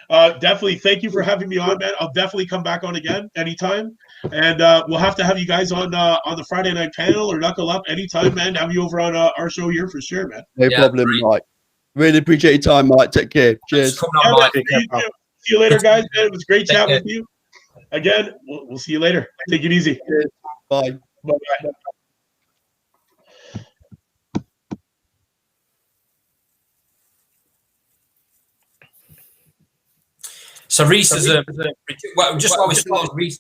Definitely thank you for having me on, man. I'll definitely come back on again anytime. And we'll have to have you guys on the Friday night panel or Knuckle Up anytime, man. Have you over on our show here for sure, man. No problem, Mike. Really appreciate your time, Mike. Take care. Cheers. See you later, guys. Man, it was great chatting with you. Again, we'll see you later. Take it easy. Cheers. Bye. Bye-bye. So Reese has just while we start, Reese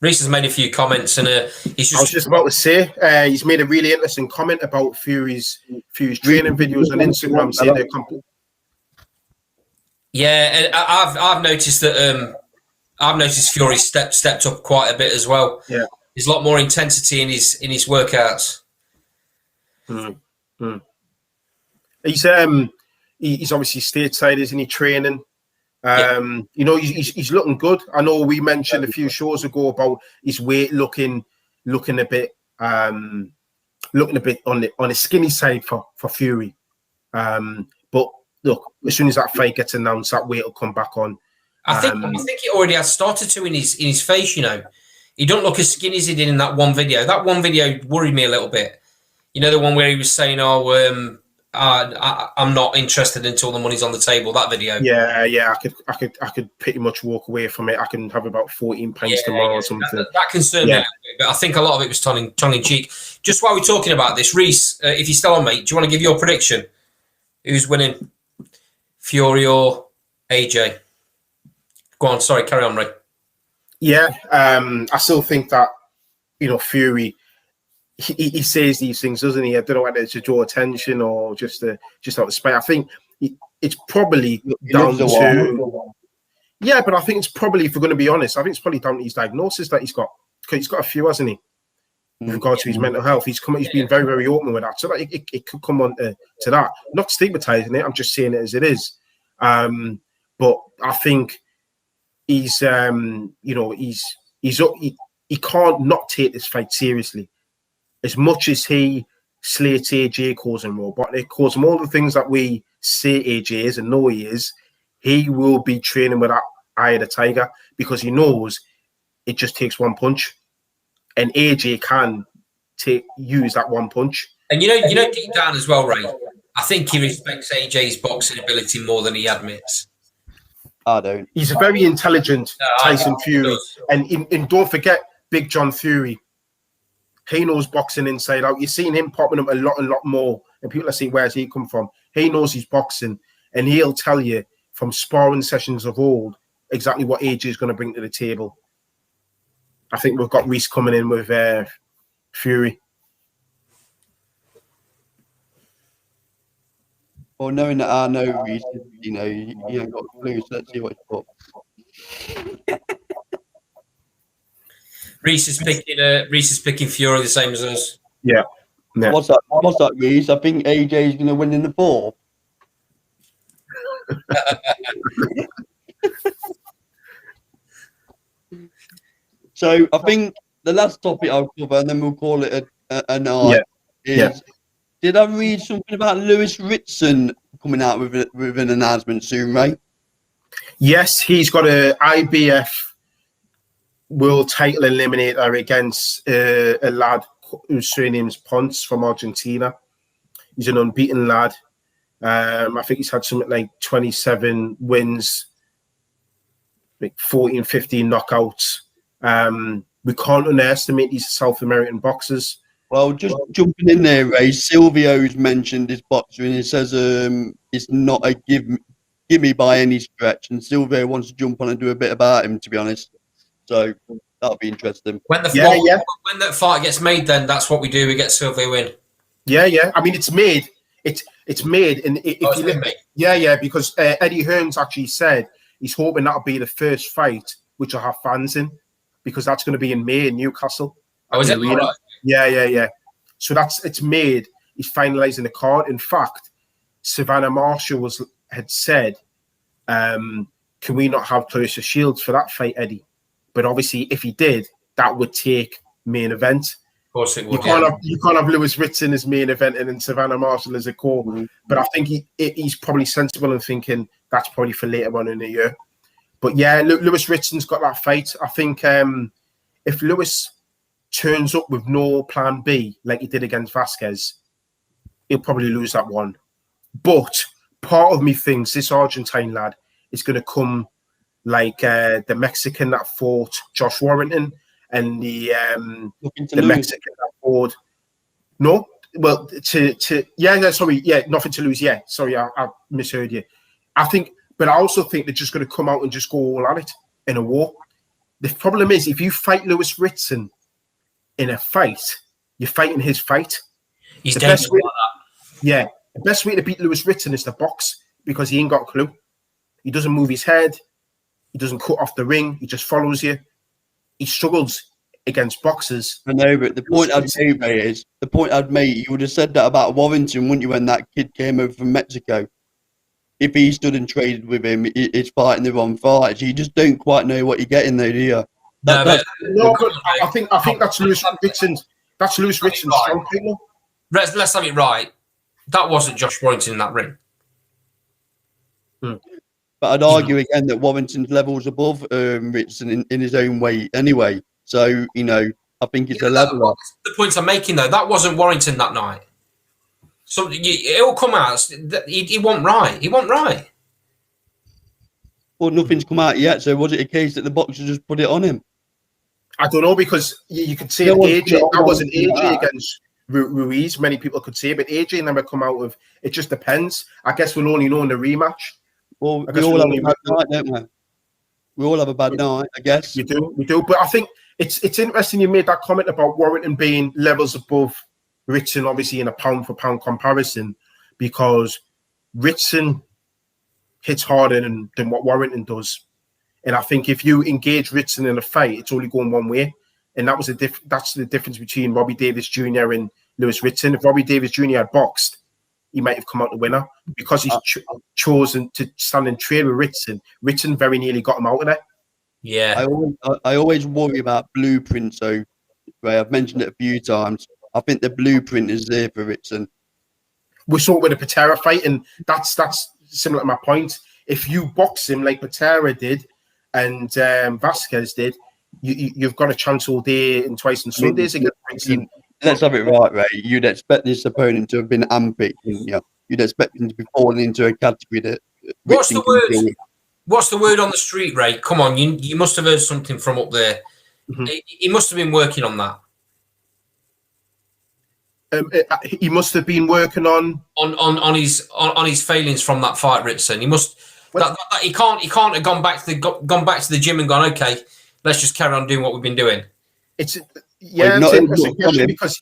has made a few comments, and he's just. I was just about to say he's made a really interesting comment about Fury's training videos on Instagram, saying they're complete. Yeah, and I've noticed that Fury stepped up quite a bit as well. Yeah, there's a lot more intensity in his workouts. Mm-hmm. He's obviously stateside, isn't he? Training. You know, he's looking good. I know we mentioned a few shows ago about his weight looking a bit on the skinny side for Fury. But look, as soon as that fight gets announced, that weight will come back on. I think it already has started to in his face. You know, he don't look as skinny as he did in that one video. That one video worried me a little bit. You know, the one where he was saying, I'm not interested until the money's on the table. That video. Yeah. I could pretty much walk away from it. I can have about 14 pints tomorrow or something. That concerned me a little bit, but I think a lot of it was tongue in cheek. Just while we're talking about this, Reese, if you're still on, mate, do you want to give your prediction? Who's winning, Fury or AJ? Go on. Sorry, carry on, Ray. Yeah, I still think that, Fury, he says these things, doesn't he? I don't know whether it's to draw attention or just out of spite. I think it's probably down to... Yeah, but I think it's probably, if we're going to be honest, I think it's probably down to his diagnosis that he's got. Because he's got a few, hasn't he? With regards to his mental health. He's been very, very open with that. So that it could come on to that. Not stigmatizing it, I'm just saying it as it is. But I think he's, he can't not take this fight seriously. As much as he slates AJ, calls him robotic, calls him all the things that we say AJ is and know he is, he will be training with that eye of the tiger because he knows it just takes one punch. And AJ can use that one punch. And you know deep down as well, Ray, I think he respects AJ's boxing ability more than he admits. I don't. He's a very intelligent Tyson Fury. And don't forget Big John Fury. He knows boxing inside out. You're seeing him popping up a lot more. And people are saying, where's he come from? He knows he's boxing. And he'll tell you from sparring sessions of old exactly what AJ is going to bring to the table. I think we've got Reese coming in with Fury. Well, knowing that I know Reese, he ain't got a clue, so let's see what he's got. Reese is picking Fury the same as us. Yeah. What's that, Reese? I think AJ is going to win in the fourth. So I think the last topic I'll cover, and then we'll call it a night, did I read something about Lewis Ritson coming out with an announcement soon, Ray? Yes, he's got a IBF world title eliminator against a lad whose surname's Ponce from Argentina. He's an unbeaten lad. I think he's had something like 27 wins, like 14, 15 knockouts. We can't underestimate these South American boxers. Well, just jumping in there, Ray, Silvio's mentioned this boxer and he says it's not a gimme by any stretch, and Silvio wants to jump on and do a bit about him, to be honest. So that'll be interesting. When the fight gets made, then that's what we do. We get Silvio in. Yeah. I mean, it's made. It's made, and because Eddie Hearn's actually said he's hoping that'll be the first fight which will have fans in, because that's going to be in May in Newcastle. Oh, is it? Right. Yeah. So it's made. He's finalising the card. In fact, Savannah Marshall had said, "Can we not have Clarissa Shields for that fight, Eddie?" But obviously, if he did, that would take main event. Of course it would. You can't have Lewis Ritson as main event and then Savannah Marshall as a core. Mm-hmm. But I think he's probably sensible in thinking that's probably for later on in the year. But yeah, Lewis Ritson's got that fight. I think if Lewis turns up with no plan B like he did against Vasquez, he'll probably lose that one. But part of me thinks this Argentine lad is going to come like the Mexican that fought Josh Warrington and the Mexican that fought. No, well, nothing to lose. Yeah, sorry, I misheard you. But I also think they're just going to come out and just go all at it in a war. The problem is, if you fight Lewis Ritson in a fight, you're fighting his fight. He's dangerous like that. Yeah, the best way to beat Lewis Ritson is to box, because he ain't got a clue. He doesn't move his head. He doesn't cut off the ring. He just follows you. He struggles against boxers. I know, but the point I'd make, you would have said that about Warrington, wouldn't you, when that kid came over from Mexico? If he stood and traded with him, it's fighting the wrong fights. You just don't quite know what you're getting there, do you? I think that's Lewis Ritson's. That's Lewis Ritson's strong point. Let's have it right. That wasn't Josh Warrington in that ring. But I'd argue again that Warrington's levels above Ritson in his own weight anyway. So, I think it's a level up. The points I'm making, though, that wasn't Warrington that night. So it'll come out. He wasn't right. He wasn't right. Well, nothing's come out yet. So was it a case that the boxer just put it on him? I don't know, because you could say No one's AJ. put it That on wasn't him. AJ against Ruiz. Many people could say, but AJ never come out of. It just depends. I guess we'll only know in the rematch. Well, we all have a bad night, don't we? We all have a bad night, I guess. We do. But I think it's interesting you made that comment about Warrington being levels above Ritson, obviously in a pound for pound comparison, because Ritson hits harder than what Warrington does. And I think if you engage Ritson in a fight, it's only going one way. And that was that's the difference between Robbie Davis Jr. and Lewis Ritson. If Robbie Davis Jr. had boxed, he might have come out the winner, because he's chosen to stand and trade with Ritson. Ritson very nearly got him out of there. Yeah. I always worry about blueprint. So, Ray, I've mentioned it a few times. I think the blueprint is there for Ritson. We saw it with the Patera fight, and that's similar to my point. If you box him like Patera did and Vasquez did, you've got a chance all day and twice on Sundays against Ritson. Let's have it right, Ray. You'd expect this opponent to have been handpicked, wouldn't you? You'd expect him to be falling into a category that. What's the word? What's the word on the street, Ray? Come on, you must have heard something from up there. Mm-hmm. He must have been working on that. He must have been working on his failings from that fight, Ritson. He must. He can't have gone back to the gym and gone, okay, let's just carry on doing what we've been doing. It's an interesting question, because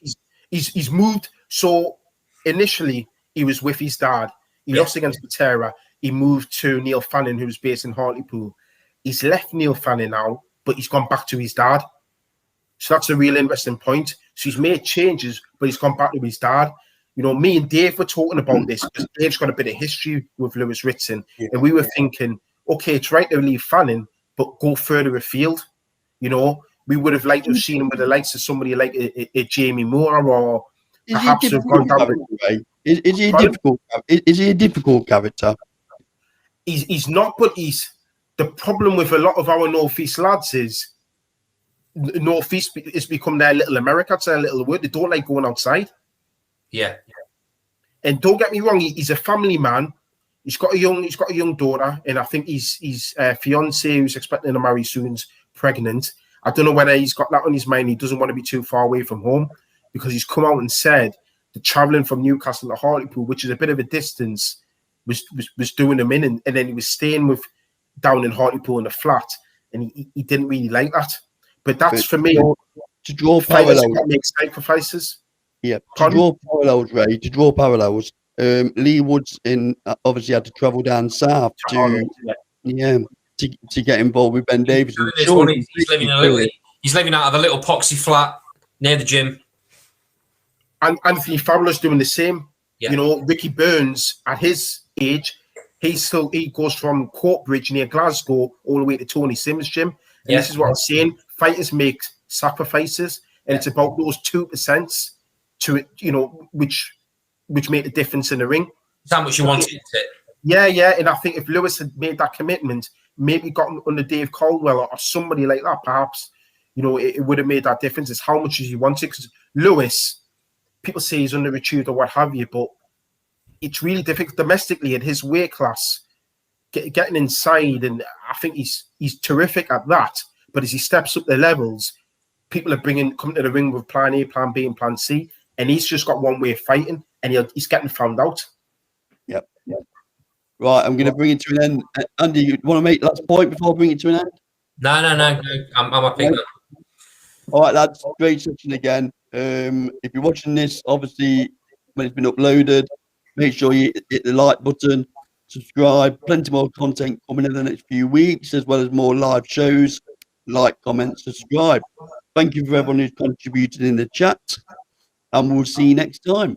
he's moved. So initially he was with his dad. He lost against Patera. He moved to Neil Fanning, who's based in Hartlepool. He's left Neil Fanning now, but he's gone back to his dad. So that's a real interesting point. So he's made changes, but he's gone back to his dad. You know, me and Dave were talking about this, because Dave's got a bit of history with Lewis Ritson. Yeah. And we were thinking, okay, it's right to leave Fanning, but go further afield. You know, we would have liked to have seen him with the likes of somebody like a Jamie Moore, or perhaps have gone down. Is he a difficult? Is he a difficult character? He's not, but he's the problem with a lot of our Northeast lads is Northeast has become their little America. It's their little word. They don't like going outside. Yeah. And don't get me wrong, he's a family man. He's got a young daughter, and I think his fiance, who's expecting to marry soon, is pregnant. I don't know whether he's got that on his mind. He doesn't want to be too far away from home, because he's come out and said that traveling from Newcastle to Hartlepool, which is a bit of a distance, was doing him in, and then he was staying down in Hartlepool in a flat, and he didn't really like that. But that's for me to draw parallels. Make sacrifices. Yeah, to draw parallels, Ray. To draw parallels. Lee Woods obviously had to travel down south to get involved with Ben Davis. He's living out of a little poxy flat near the gym. And Anthony Fowler's doing the same. Yeah. You know, Ricky Burns at his age, he goes from Courtbridge near Glasgow all the way to Tony Sims' gym. And this is what I'm saying. Fighters make sacrifices, and it's about those 2% to it, you know, which make a difference in the ring. Is that much you want, isn't it? Yeah. And I think if Lewis had made that commitment, maybe gotten under Dave Caldwell or somebody like that, perhaps, you know, it would have made that difference. It's how much he wanted. Because Lewis, people say he's underachieved or what have you, but it's really difficult domestically at his weight class, getting inside, and I think he's terrific at that. But as he steps up the levels, people are coming to the ring with plan A, plan B, and plan C, and he's just got one way of fighting, and he's getting found out. Yep. Right, I'm going to bring it to an end. Andy, you want to make that point before I bring it to an end? No. I'm happy. All right, lads, great session again. If you're watching this, obviously, when it's been uploaded, make sure you hit the like button, subscribe. Plenty more content coming in the next few weeks, as well as more live shows. Like, comment, subscribe. Thank you for everyone who's contributed in the chat, and we'll see you next time.